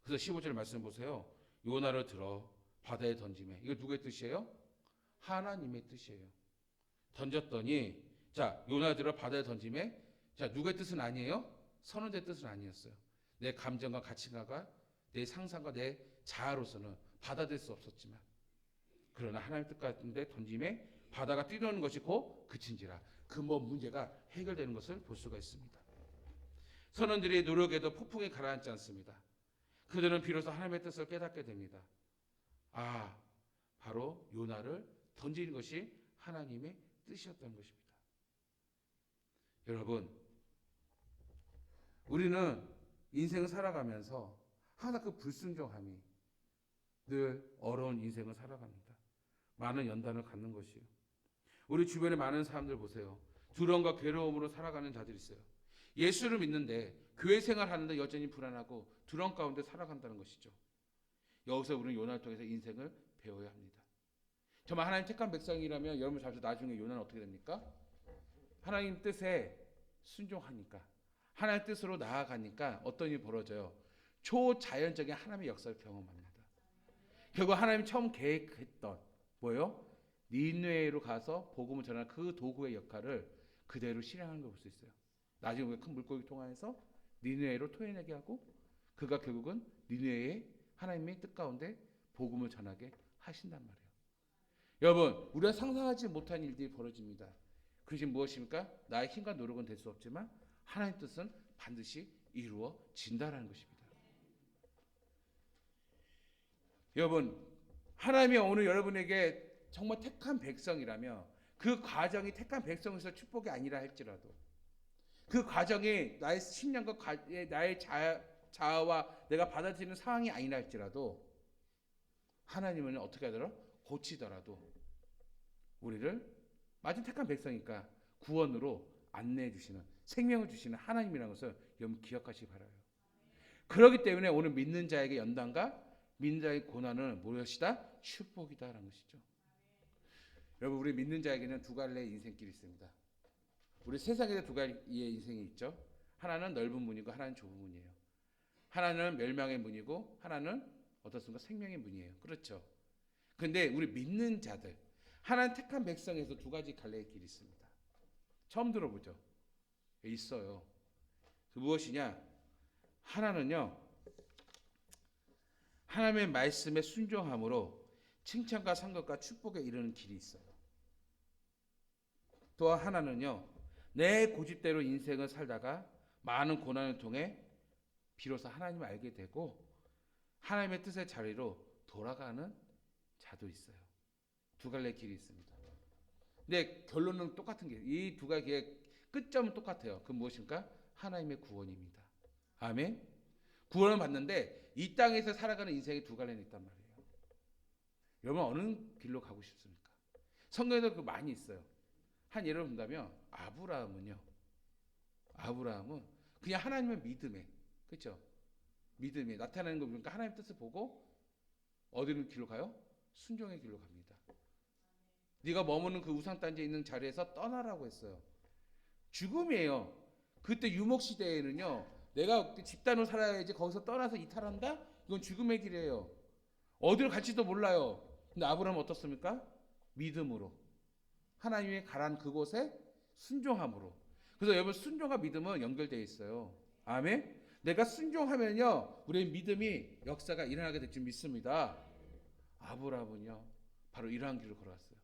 그래서 15절 말씀 보세요. 요나를 들어 바다에 던지매. 이거 누구의 뜻이에요? 하나님의 뜻이에요. 던졌더니 자 요나를 들어 바다에 던지매. 자 누구의 뜻은 아니에요? 선원의 뜻은 아니었어요. 내 감정과 가치관과 내 상상과 내 자아로서는 받아들일 수 없었지만 그러나 하나님의 뜻 가운데 던짐에 바다가 뛰노는 것이 곧 그친지라 근본 문제가 해결되는 것을 볼 수가 있습니다. 선원들의 노력에도 폭풍이 가라앉지 않습니다. 그들은 비로소 하나님의 뜻을 깨닫게 됩니다. 아, 바로 요나를 던지는 것이 하나님의 뜻이었던 것입니다. 여러분, 우리는 인생을 살아가면서 항상 그 불순종함이 늘 어려운 인생을 살아갑니다. 많은 연단을 갖는 것이요. 우리 주변에 많은 사람들 보세요. 두려움과 괴로움으로 살아가는 자들이 있어요. 예수를 믿는데 교회 생활하는데 여전히 불안하고 두려움 가운데 살아간다는 것이죠. 여기서 우리는 요나를 통해서 인생을 배워야 합니다. 정말 하나님 택한 백성이라면 여러분 잘 나중에 요나는 어떻게 됩니까? 하나님 뜻에 순종하니까 하나님 뜻으로 나아가니까 어떤 일이 벌어져요? 초자연적인 하나님의 역사를 경험합니다. 결국 하나님이 처음 계획했던 뭐예요? 니느웨로 가서 복음을 전하는 그 도구의 역할을 그대로 실행하는 걸 볼 수 있어요. 나중에 우리가 큰 물고기 통하여서 니느웨로 토해내게 하고 그가 결국은 니느웨의 하나님의 뜻 가운데 복음을 전하게 하신단 말이에요. 여러분 우리가 상상하지 못한 일들이 벌어집니다. 그것이 무엇입니까? 나의 힘과 노력은 될 수 없지만 하나님의 뜻은 반드시 이루어진다라는 것입니다. 여러분 하나님이 오늘 여러분에게 정말 택한 백성이라면 그 과정이 택한 백성에서 축복이 아니라 할지라도 그 과정이 나의 신념과 나의 자아와 내가 받아들이는 상황이 아니라 할지라도 하나님은 어떻게 하더라? 고치더라도 우리를 마침 택한 백성이니까 구원으로 안내해 주시는, 생명을 주시는 하나님이라는 것을 여러분 기억하시기 바라요. 그렇기 때문에 오늘 믿는 자에게 연단과 믿는 자의 고난은 무엇이다? 축복이다라는 것이죠. 여러분, 우리 믿는 자에게는 두 갈래의 인생길이 있습니다. 우리 세상에 두 갈래의 인생이 있죠. 하나는 넓은 문이고 하나는 좁은 문이에요. 하나는 멸망의 문이고 하나는 어떻습니까? 생명의 문이에요. 그렇죠. 근데 우리 믿는 자들, 하나님 택한 백성에서 두 가지 갈래의 길이 있습니다. 처음 들어보죠? 있어요. 그 무엇이냐? 하나는요, 하나님의 말씀에 순종함으로 칭찬과 상급과 축복에 이르는 길이 있어요. 또 하나는요, 내 고집대로 인생을 살다가 많은 고난을 통해 비로소 하나님을 알게 되고 하나님의 뜻의 자리로 돌아가는 자도 있어요. 두 갈래의 길이 있습니다. 근데 결론은 똑같은 게, 이 두 가지의 끝점은 똑같아요. 그 무엇입니까? 하나님의 구원입니다. 아멘. 구원을 받는데 이 땅에서 살아가는 인생의 두 갈래는 있단 말이에요. 여러분, 어느 길로 가고 싶습니까? 성경에도 그 많이 있어요. 한 예를 본다면 아브라함은 그냥 하나님의 믿음에, 그렇죠? 믿음에 나타나는 거 보니까 하나님의 뜻을 보고 어디로 길로 가요? 순종의 길로 갑니다. 네가 머무는 그 우상단지에 있는 자리에서 떠나라고 했어요. 죽음이에요. 그때 유목 시대에는요, 내가 집단으로 살아야지 거기서 떠나서 이탈한다? 이건 죽음의 길이에요. 어디로 갈지도 몰라요. 근데 아브라함은 어떻습니까? 믿음으로 하나님이 가란 그곳에 순종함으로. 그래서 여러분, 순종과 믿음은 연결되어 있어요. 아멘. 내가 순종하면요, 우리의 믿음이 역사가 일어나게 될 줄 믿습니다. 아브라함은요, 바로 이러한 길을 걸어갔어요.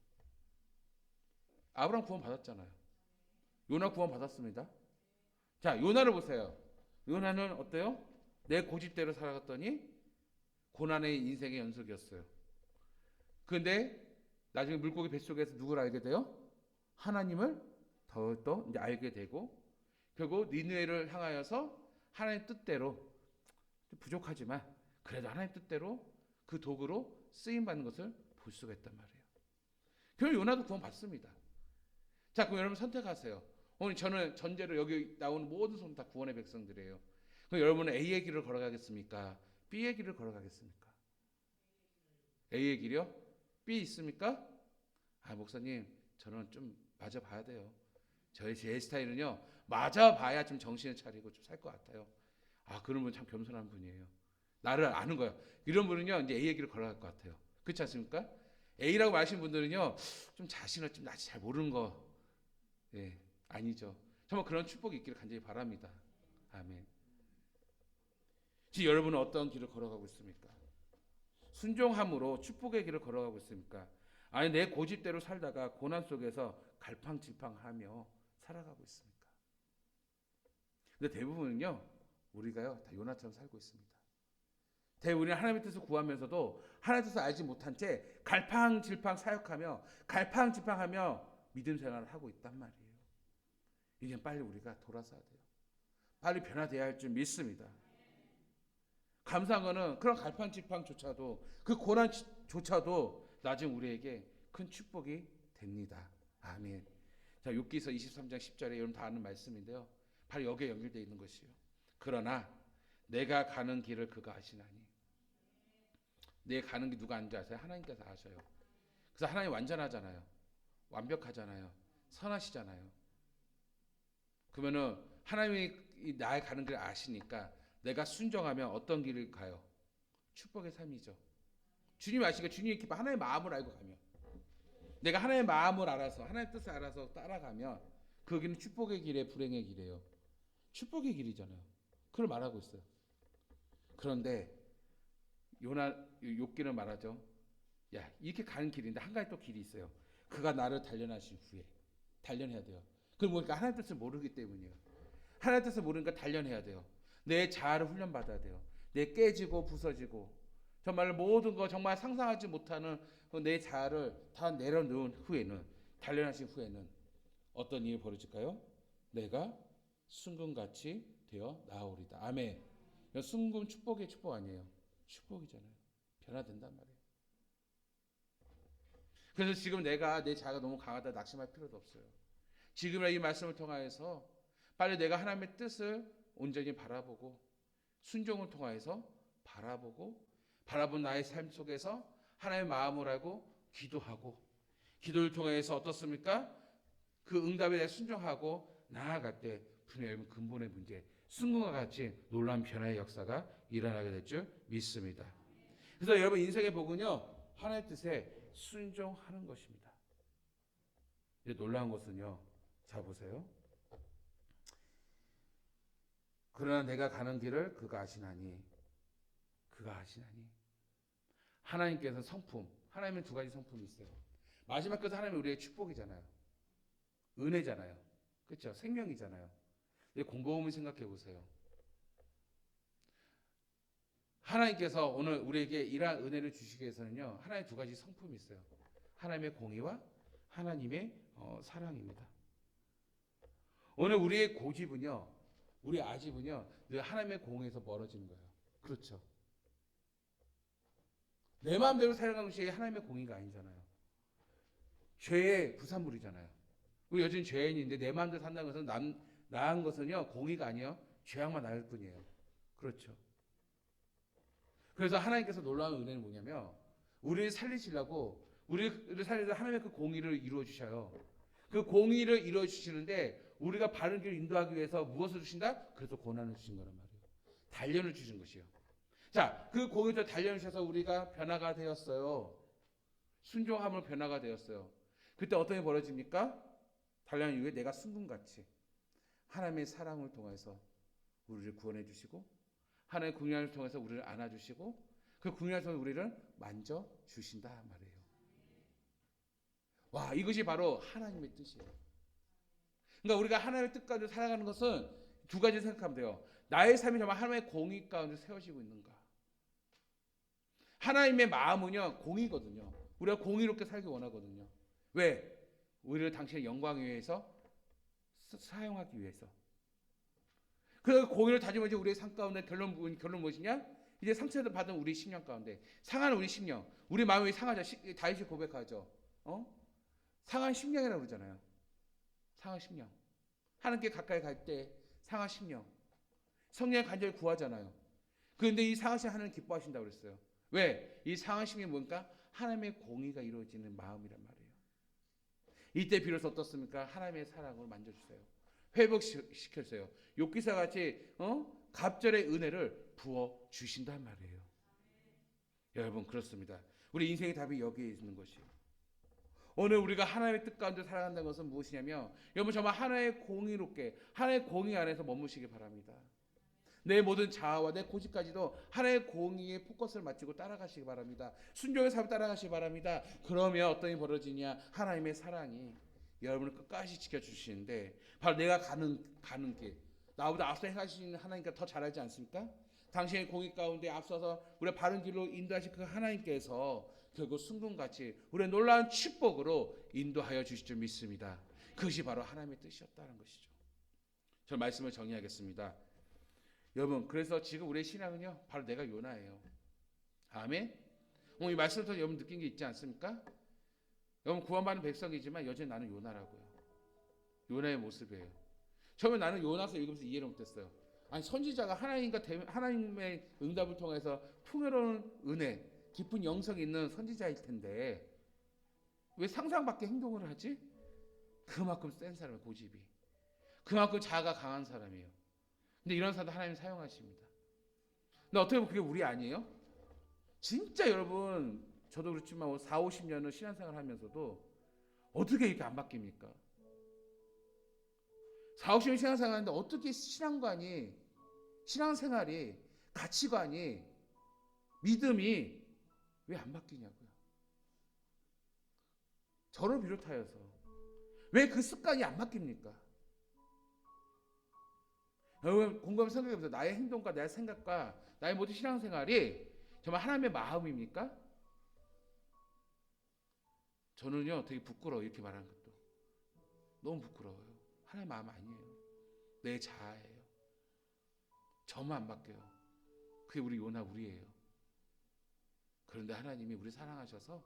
아브라함 구원 받았잖아요. 요나 구원 받았습니다. 자, 요나를 보세요. 요나는 어때요? 내 고집대로 살아갔더니 고난의 인생의 연속이었어요. 그런데 나중에 물고기 뱃속에서 누구를 알게 돼요? 하나님을 더더 이제 알게 되고, 결국 니느웨를 향하여서 하나님 뜻대로, 부족하지만 그래도 하나님 뜻대로 그 도구로 쓰임 받는 것을 볼 수가 있단 말이에요. 결국 요나도 구원 받습니다. 자, 그럼 여러분 선택하세요. 오늘 저는 전제로 여기 나오는 모든 손 다 구원의 백성들이에요. 그럼 여러분은 A의 길을 걸어가겠습니까? B의 길을 걸어가겠습니까? A의 길이요? B 있습니까? 아, 목사님, 저는 좀 맞아봐야 돼요. 제 스타일은요, 맞아봐야 좀 정신을 차리고 좀 살 것 같아요. 아, 그런 분 참 겸손한 분이에요. 나를 아는 거예요. 이런 분은요, 이제 A의 길을 걸어갈 것 같아요. 그렇지 않습니까? A라고 말하시는 분들은요, 좀 자신을 좀 낯이 잘 모르는 거, 예, 아니죠. 정말 그런 축복이 있기를 간절히 바랍니다. 아멘. 지금 여러분은 어떤 길을 걸어가고 있습니까? 순종함으로 축복의 길을 걸어가고 있습니까? 아니, 내 고집대로 살다가 고난 속에서 갈팡질팡하며 살아가고 있습니까? 근데 대부분은요, 우리가요, 다 요나처럼 살고 있습니다. 우리는 하나님의 뜻을 구하면서도 하나님의 뜻을 알지 못한 채 갈팡질팡 사역하며 갈팡질팡하며 믿음 생활을 하고 있단 말이에요. 이제 빨리 우리가 돌아서야 돼요. 빨리 변화돼야 할 줄 믿습니다. 감사한 거는 그런 갈팡질팡조차도, 그 고난조차도 나중에 우리에게 큰 축복이 됩니다. 아멘. 자, 욥기서 23장 10절에 여러분 다 아는 말씀인데요, 바로 여기에 연결되어 있는 것이요. 그러나 내가 가는 길을 그가 아시나니. 내 가는 길 누가 아는지 아세요? 하나님께서 아셔요. 그래서 하나님 완전하잖아요. 완벽하잖아요. 선하시잖아요. 그러면은 하나님이 나의 가는 길을 아시니까 내가 순종하면 어떤 길을 가요? 축복의 삶이죠. 주님 아시니까 주님 이렇게 하나님의 마음을 알고 가면, 내가 하나님의 마음을 알아서 하나님의 뜻을 알아서 따라가면 그 길은 축복의 길에 불행의 길이에요. 축복의 길이잖아요. 그걸 말하고 있어요. 그런데 욥기는 말하죠. 야, 이렇게 가는 길인데 한 가지 또 길이 있어요. 그가 나를 단련하신 후에, 단련해야 돼요. 그럼 뭐니까 하나님 뜻을 모르기 때문이에요. 하나님 뜻을 모르니까 단련해야 돼요. 내 자아를 훈련받아야 돼요. 내 깨지고 부서지고 정말 모든 거 정말 상상하지 못하는 내 자아를 다 내려놓은 후에는, 단련하신 후에는 어떤 일이 벌어질까요? 내가 순금같이 되어 나오리다. 아멘. 순금 축복의 축복 아니에요. 축복이잖아요. 변화된단 말이에요. 그래서 지금 내가 내 자아가 너무 강하다 낙심할 필요도 없어요. 지금의 이 말씀을 통하여서 빨리 내가 하나님의 뜻을 온전히 바라보고 순종을 통하여서 바라본 나의 삶 속에서 하나님의 마음을 알고 기도하고 기도를 통해서 어떻습니까? 그 응답에 대해 순종하고 나아갈 때 분명히 근본의 문제, 순금과 같이 놀라운 변화의 역사가 일어나게 될 줄 믿습니다. 그래서 여러분 인생의 복은요 하나님의 뜻에 순종하는 것입니다. 이제 놀라운 것은요, 자 보세요. 그러나 내가 가는 길을 그가 아시나니. 하나님께서 성품, 하나님은 두 가지 성품이 있어요. 마지막 것은 하나님은 우리의 축복이잖아요. 은혜잖아요. 그렇죠? 생명이잖아요. 곰곰이 생각해 보세요. 하나님께서 오늘 우리에게 이러한 은혜를 주시기 위해서는요, 하나님의 두 가지 성품이 있어요. 하나님의 공의와 하나님의 사랑입니다. 오늘 우리의 고집은요, 우리 아집은요, 늘 하나님의 공의에서 멀어지는 거예요. 그렇죠? 내 마음대로 살아가는 것이 하나님의 공의가 아니잖아요. 죄의 부산물이잖아요. 우리 여전히 죄인인데 내 마음대로 산다는 것은 나은 것은요, 공의가 아니에요. 죄악만 나을 뿐이에요. 그렇죠? 그래서 하나님께서 놀라운 은혜는 뭐냐면 우리를 살리시려고 우리를 살려서 하나님의 그 공의를 이루어 주셔요. 그 공의를 이루어 주시는데 우리가 바른 길을 인도하기 위해서 무엇을 주신다? 그래서 고난을 주신 거란 말이에요. 단련을 주신 것이요. 자, 그 공의를 단련을 주셔서 우리가 변화가 되었어요. 순종함으로 변화가 되었어요. 그때 어떤 일이 벌어집니까? 단련 이후에 내가 순금같이 하나님의 사랑을 통해서 우리를 구원해 주시고 하나님의 궁양을 통해서 우리를 안아주시고 그 궁양을 통해서 우리를 만져주신다 말이에요. 와, 이것이 바로 하나님의 뜻이에요. 그러니까 우리가 하나님의 뜻 가운데 살아가는 것은 두 가지 생각하면 돼요. 나의 삶이 정말 하나님의 공의 가운데 세워지고 있는가. 하나님의 마음은요 공의거든요. 우리가 공의롭게 살기 원하거든요. 왜? 우리를 당신의 영광 위해서 사용하기 위해서. 그 공의를 다짐하면 이제 우리의 삶 가운데 결론 무엇이냐? 이제 상처를 받은 우리 심령 가운데 상한 우리 심령, 우리 마음이 상하죠. 다윗이 고백하죠. 상한 심령이라고 그러잖아요. 상한 심령. 하나님께 가까이 갈 때 상한 심령. 성령의 간절히 구하잖아요. 그런데 이 상한 심령 하나님 기뻐하신다고 그랬어요. 왜? 이 상한 심령이 뭔가 하나님의 공의가 이루어지는 마음이란 말이에요. 이때 비로소 어떻습니까? 하나님의 사랑을 만져주세요. 회복시켜주세요. 욥기사 같이 갑절의 은혜를 부어 주신단 말이에요. 여러분 그렇습니다. 우리 인생의 답이 여기에 있는 것이에요. 오늘 우리가 하나님의 뜻 가운데 살아간다는 것은 무엇이냐면 여러분 정말 하나의 공의롭게 하나의 공의 안에서 머무시기 바랍니다. 내 모든 자아와 내 고집까지도 하나의 공의에 포커스를 맞추고 따라가시기 바랍니다. 순종의 삶을 따라가시기 바랍니다. 그러면 어떤 일이 벌어지냐? 하나님의 사랑이 여러분을 끝까지 지켜주시는데 바로 내가 가는 길 나보다 앞서 행하시는 하나님께 더 잘 알지 않습니까? 당신의 공의 가운데 앞서서 우리의 바른 길로 인도하신 그 하나님께서 결국 순금같이 우리의 놀라운 축복으로 인도하여 주실 줄 믿습니다. 그것이 바로 하나님의 뜻이었다는 것이죠. 저 말씀을 정리하겠습니다. 여러분 그래서 지금 우리의 신앙은요 바로 내가 요나예요. 아멘. 오늘 이 말씀을 통해 여러분 느낀 게 있지 않습니까? 여러분 구원받은 백성이지만 여전히 나는 요나라고요. 요나의 모습이에요. 처음에 나는 요나서 읽으면서 이해를 못했어요. 아니 선지자가 하나님의 응답을 통해서 풍요로운 은혜, 깊은 영성이 있는 선지자일 텐데 왜 상상 밖의 행동을 하지? 그만큼 센 사람의 고집이, 그만큼 자아가 강한 사람이에요. 근데 이런 사람도 하나님 사용하십니다. 근데 어떻게 보면 그게 우리 아니에요? 진짜 여러분 저도 그렇지만 4, 50년을 신앙생활 하면서도 어떻게 이렇게 안 바뀝니까? 4, 50년 신앙생활 하는데 어떻게 신앙생활이 가치관이 믿음이 왜 안 바뀌냐고요. 저를 비롯하여서 왜 그 습관이 안 바뀝니까? 여러분 곰곰이 생각해보세요. 나의 행동과 나의 생각과 나의 모든 신앙생활이 정말 하나님의 마음입니까? 저는요 되게 부끄러워요. 이렇게 말하는 것도 너무 부끄러워요. 하나님의 마음 아니에요. 내 자아예요. 저만 안 바뀌어요. 그게 우리 요나 우리예요. 그런데 하나님이 우리 사랑하셔서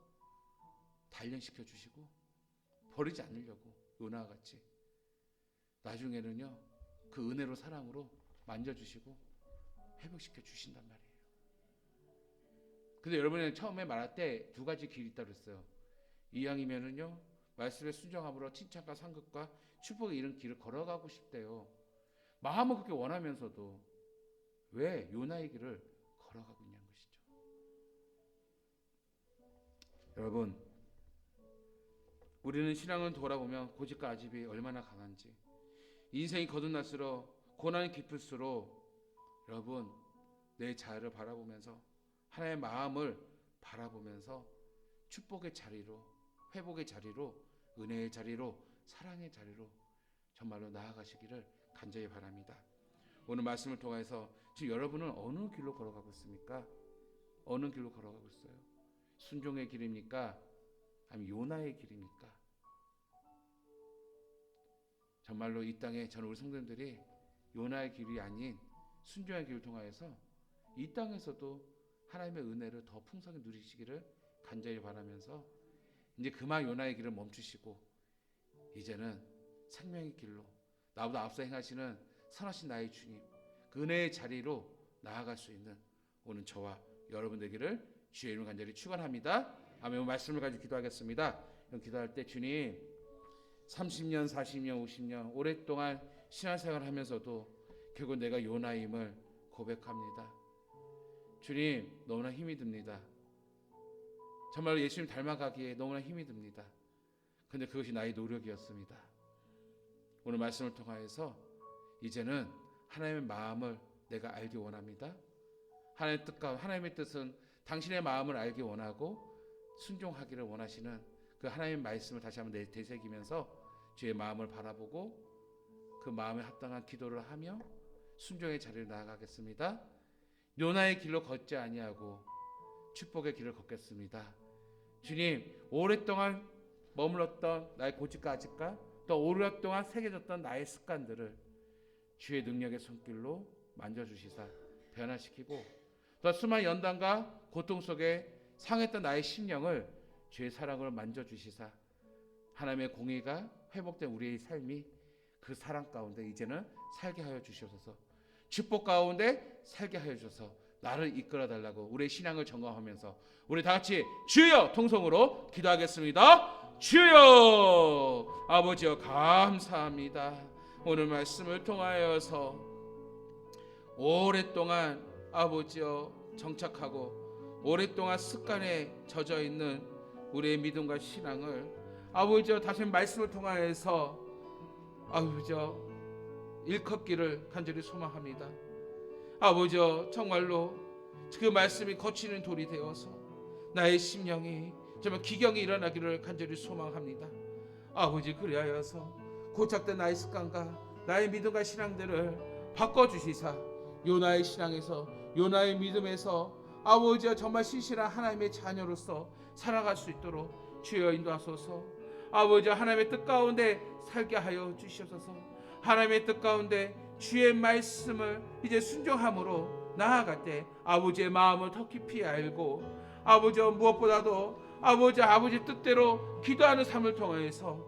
단련시켜 주시고 버리지 않으려고 요나와 같이 나중에는요 그 은혜로 사랑으로 만져주시고 회복시켜 주신단 말이에요. 근데 여러분이 처음에 말할 때 두 가지 길이 있다고 그랬어요. 이왕이면은요 말씀에 순종함으로 칭찬과 상급과 축복의 이런 길을 걸어가고 싶대요. 마음은 그렇게 원하면서도 왜 요나의 길을 걸어가고 있냐는 것이죠. 여러분, 우리는 신앙을 돌아보면 고집과 아집이 얼마나 강한지, 인생이 거듭날수록 고난이 깊을수록 여러분 내 자아를 바라보면서 하나님의 마음을 바라보면서 축복의 자리로, 회복의 자리로, 은혜의 자리로, 사랑의 자리로 정말로 나아가시기를 간절히 바랍니다. 오늘 말씀을 통해서 지금 여러분은 어느 길로 걸어가고 있습니까? 어느 길로 걸어가고 있어요? 순종의 길입니까? 아니면 요나의 길입니까? 정말로 이 땅에 저는 우리 성도님들이 요나의 길이 아닌 순종의 길을 통하여서 이 땅에서도 하나님의 은혜를 더 풍성히 누리시기를 간절히 바라면서 이제 그만 요나의 길을 멈추시고 이제는 생명의 길로 나보다 앞서 행하시는 선하신 나의 주님 그 은혜의 자리로 나아갈 수 있는 오늘 저와 여러분 되기를 주의 이름으로 간절히 축원합니다. 아멘. 말씀을 가지고 기도하겠습니다. 기도할 때 주님 30년, 40년, 50년 오랫동안 신앙생활을 하면서도 결국 내가 요나임을 고백합니다. 주님 너무나 힘이 듭니다. 정말로 예수님 닮아가기에 너무나 힘이 듭니다. 그런데 그것이 나의 노력이었습니다. 오늘 말씀을 통하여서 이제는 하나님의 마음을 내가 알기 원합니다. 하나님의 뜻은 당신의 마음을 알기 원하고 순종하기를 원하시는 그 하나님의 말씀을 다시 한번 되새기면서 주의 마음을 바라보고 그 마음에 합당한 기도를 하며 순종의 자리를 나아가겠습니다. 요나의 길로 걷지 아니하고 축복의 길을 걷겠습니다. 주님 오랫동안 머물렀던 나의 고집과 아집과 또 오랫동안 새겨졌던 나의 습관들을 주의 능력의 손길로 만져주시사 변화시키고 또 수많은 연단과 고통 속에 상했던 나의 심령을 주의 사랑으로 만져주시사 하나님의 공의가 회복된 우리의 삶이 그 사랑 가운데 이제는 살게 하여 주시옵소서. 축복 가운데 살게 하여 주셔서 나를 이끌어 달라고 우리의 신앙을 점검하면서 우리 다 같이 주여 통성으로 기도하겠습니다. 주여 아버지여 감사합니다. 오늘 말씀을 통하여서 오랫동안 아버지여 정착하고 오랫동안 습관에 젖어 있는 우리의 믿음과 신앙을 아버지여 다시 말씀을 통하여서 아버지여 일컫기를 간절히 소망합니다. 아버지여 정말로 그 말씀이 거치는 돌이 되어서 나의 심령이 정말 기경이 일어나기를 간절히 소망합니다. 아버지 그리하여서 고착된 나의 습관과 나의 믿음과 신앙들을 바꿔주시사 요나의 신앙에서 요나의 믿음에서 아버지여 정말 신실한 하나님의 자녀로서 살아갈 수 있도록 주여 인도하소서. 아버지 하나님의 뜻 가운데 살게 하여 주시옵소서. 하나님의 뜻 가운데 주의 말씀을 이제 순종함으로 나아갈 때 아버지의 마음을 더 깊이 알고 아버지 무엇보다도 아버지 뜻대로 기도하는 삶을 통해서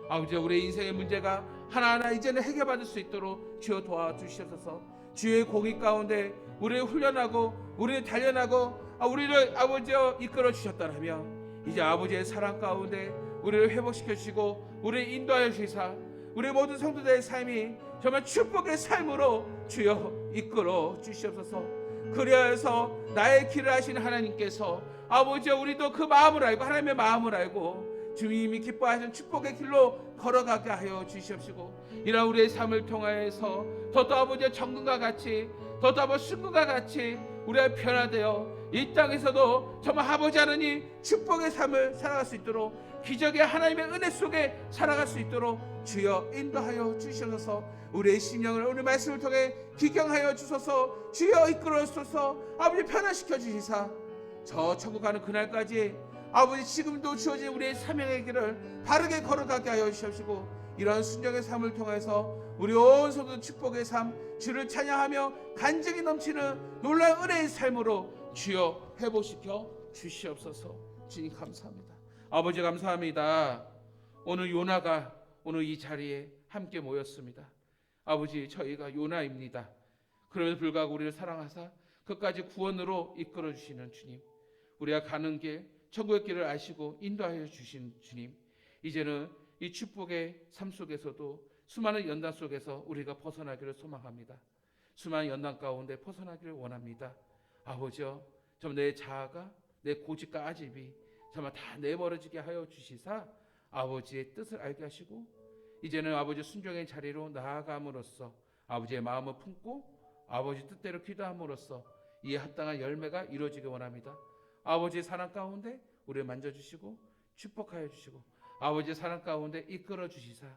아버지 우리의 인생의 문제가 하나하나 이제는 해결받을 수 있도록 주여 도와주시옵소서. 주의 공의 가운데 우리를 훈련하고 우리를 단련하고 우리를 아버지여 이끌어 주셨다면 이제 아버지의 사랑 가운데 우리를 회복시켜 주시고 우리를 인도하여 주시사 우리 모든 성도들의 삶이 정말 축복의 삶으로 주여 이끌어 주시옵소서. 그리하여서 나의 길을 하시는 하나님께서 아버지여 우리도 그 마음을 알고 하나님의 마음을 알고 주님이 기뻐하시는 축복의 길로 걸어가게 하여 주시옵시고 이런 우리의 삶을 통하여서 더더 아버지의 정금과 같이 더더 아버지 순금과 같이 우리가 변화되어 이 땅에서도 정말 아버지 하나님 축복의 삶을 살아갈 수 있도록 기적의 하나님의 은혜 속에 살아갈 수 있도록 주여 인도하여 주시옵소서. 우리의 심령을 오늘 말씀을 통해 기경하여 주소서. 주여 이끌어 주소서. 아버지 변화시켜 주시사 저 천국 가는 그날까지 아버지 지금도 주어진 우리의 사명의 길을 바르게 걸어가게 하여 주시옵시고 이러한 순종의 삶을 통해서 우리 온 성도 축복의 삶 주를 찬양하며 간증이 넘치는 놀라운 은혜의 삶으로 주여 회복시켜 주시옵소서. 주님 감사합니다. 아버지 감사합니다. 오늘 요나가 오늘 이 자리에 함께 모였습니다. 아버지, 저희가 요나입니다. 그럼에도 불구하고 우리를 사랑하사 끝까지 구원으로 이끌어 주시는 주님, 우리가 가는 길 천국의 길을 아시고 인도하여 주신 주님, 이제는 이 축복의 삶 속에서도 수많은 연단 속에서 우리가 벗어나기를 소망합니다. 수많은 연단 가운데 벗어나기를 원합니다. 아버지여, 정말 내 자아가, 내 고집과 아집이 정말 다 내버려지게 하여 주시사 아버지의 뜻을 알게 하시고, 이제는 아버지 순종의 자리로 나아감으로써 아버지의 마음을 품고 아버지 뜻대로 기도함으로써 이에 합당한 열매가 이루어지기 원합니다. 아버지의 사랑 가운데 우리를 만져주시고 축복하여 주시고 아버지의 사랑 가운데 이끌어 주시사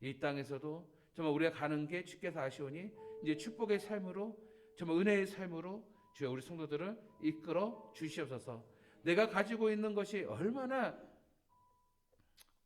이 땅에서도 정말 우리가 가는 게 주께서 아시오니 이제 축복의 삶으로, 정말 은혜의 삶으로 주여 우리 성도들을 이끌어 주시옵소서. 내가 가지고 있는 것이 얼마나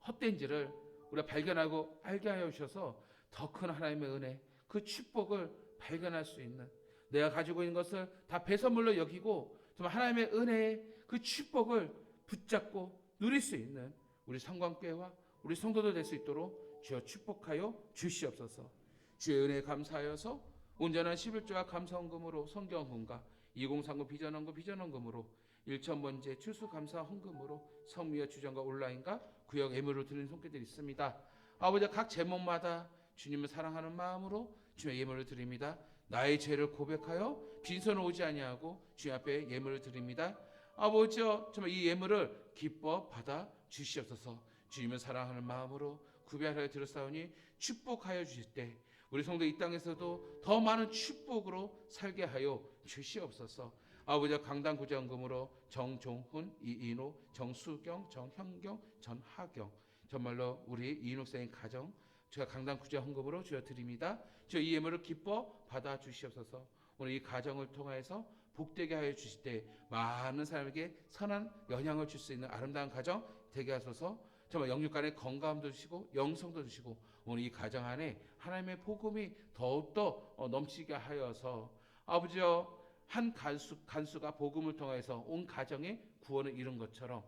헛된지를 우리가 발견하고 알게 하여 주셔서 더 큰 하나님의 은혜, 그 축복을 발견할 수 있는, 내가 가지고 있는 것을 다 배선물로 여기고 정말 하나님의 은혜의 그 축복을 붙잡고 누릴 수 있는 우리 성광교회와 우리 성도들 될 수 있도록 주여 축복하여 주시옵소서. 주의 은혜에 감사하여서 온전한 11조와 감사헌금으로 성경헌금과 2039 비전헌금으로 1,000번째 추수감사 헌금으로 성미와 주전과 온라인과 구역 예물을 드리는 손길들이 있습니다. 아버지, 각 제목마다 주님을 사랑하는 마음으로 주의 예물을 드립니다. 나의 죄를 고백하여 빈손 오지 아니하고 주님 앞에 예물을 드립니다. 아버지여, 정말 이 예물을 기뻐 받아 주시옵소서. 주님을 사랑하는 마음으로 구별하여 드렸사오니 축복하여 주실 때 우리 성도 이 땅에서도 더 많은 축복으로 살게 하여 주시옵소서. 아버지와 강단 구제헌금으로 정종훈, 이인호, 정수경, 정현경, 전하경, 정말로 우리 이인옥사님 가정 제가 강단 구제헌금으로 주여 드립니다. 주여 이 예물을 기뻐 받아 주시옵소서. 오늘 이 가정을 통하여서 복되게 하여 주실 때 많은 사람에게 선한 영향을 줄 수 있는 아름다운 가정 되게 하소서. 정말 영육 간의 건강함도 주시고 영성도 주시고 오늘 이 가정 안에 하나님의 복음이 더욱더 넘치게 하여서 아버지여, 한 간수가 복음을 통해서 온 가정의 구원을 이룬 것처럼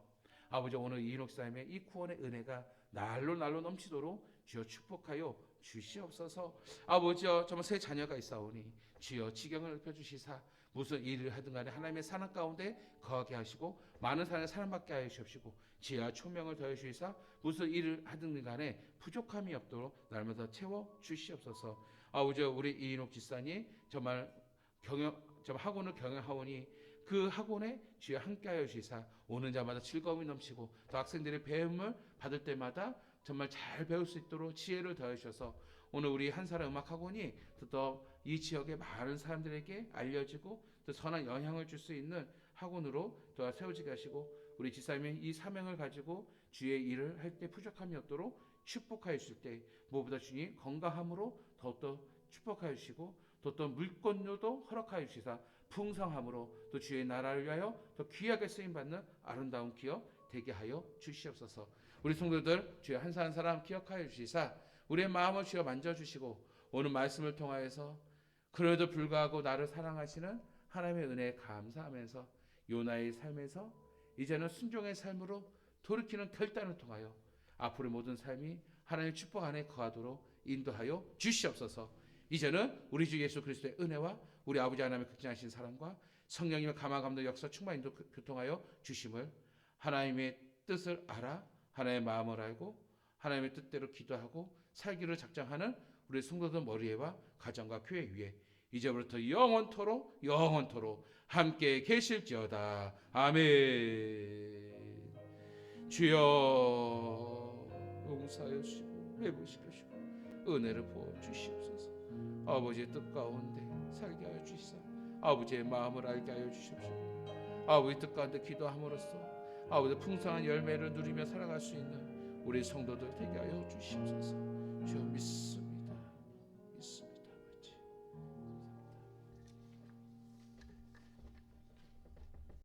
아버지, 오늘 이인옥 사님의 이 구원의 은혜가 날로 넘치도록 주여 축복하여 주시옵소서. 아버지여, 정말 새 자녀가 있사오니 주여 지경을 넓혀주시사 무슨 일을 하든 간에 하나님의 사랑 가운데 거하게 하시고 많은 사람을 사랑받게 하여 주시옵시고 지혜와 초명을 더해 주시사 무슨 일을 하든 간에 부족함이 없도록 날마다 채워 주시옵소서. 아버지여, 우리 이인옥 집사님 정말 학원을 경영하오니 그 학원에 주여 함께하여 주시사 오는 자마다 즐거움이 넘치고 또 학생들의 배움을 받을 때마다 정말 잘 배울 수 있도록 지혜를 더해 주셔서 오늘 우리 한사람 음악학원이 또 이 지역의 많은 사람들에게 알려지고 또 선한 영향을 줄 수 있는 학원으로 또 세워지게 하시고 우리 집사님의 이 사명을 가지고 주의 일을 할 때 부족함이 없도록 축복하여 주실 때 무엇보다 주님 건강함으로 더욱더 축복하여 주시고 또 물권료도 허락하여 주시사 풍성함으로 또 주의 나라를 위하여 더 귀하게 쓰임받는 아름다운 기업 되게 하여 주시옵소서. 우리 성도들 주의 한 사람 한 사람 기억하여 주시사 우리의 마음을 주여 만져주시고 오늘 말씀을 통하여서 그래도 불구하고 나를 사랑하시는 하나님의 은혜에 감사하면서 요나의 삶에서 이제는 순종의 삶으로 돌이키는 결단을 통하여 앞으로 모든 삶이 하나님의 축복 안에 거하도록 인도하여 주시옵소서. 이제는 우리 주 예수 그리스도의 은혜와 우리 아버지 하나님의 극진하신 사랑과 성령님의 감화 감동 역사 충만 인도 교통하여 주심을 하나님의 뜻을 알아 하나님의 마음을 알고 하나님의 뜻대로 기도하고 살기를 작정하는 우리 성도들 머리에와 가정과 교회 위에 이제부터 영원토록 함께 계실지어다. 아멘. 주여 용서하여 주시고 회복시켜 주시고 은혜를 부어 주시옵소서. 아버지의 뜻 가운데 살게 하여 주시사 아버지의 마음을 알게 하여 주시옵소서. 아버지 뜻 가운데 기도함으로써 아버지 풍성한 열매를 누리며 살아갈 수 있는 우리 성도들 되게 하여 주시옵소서.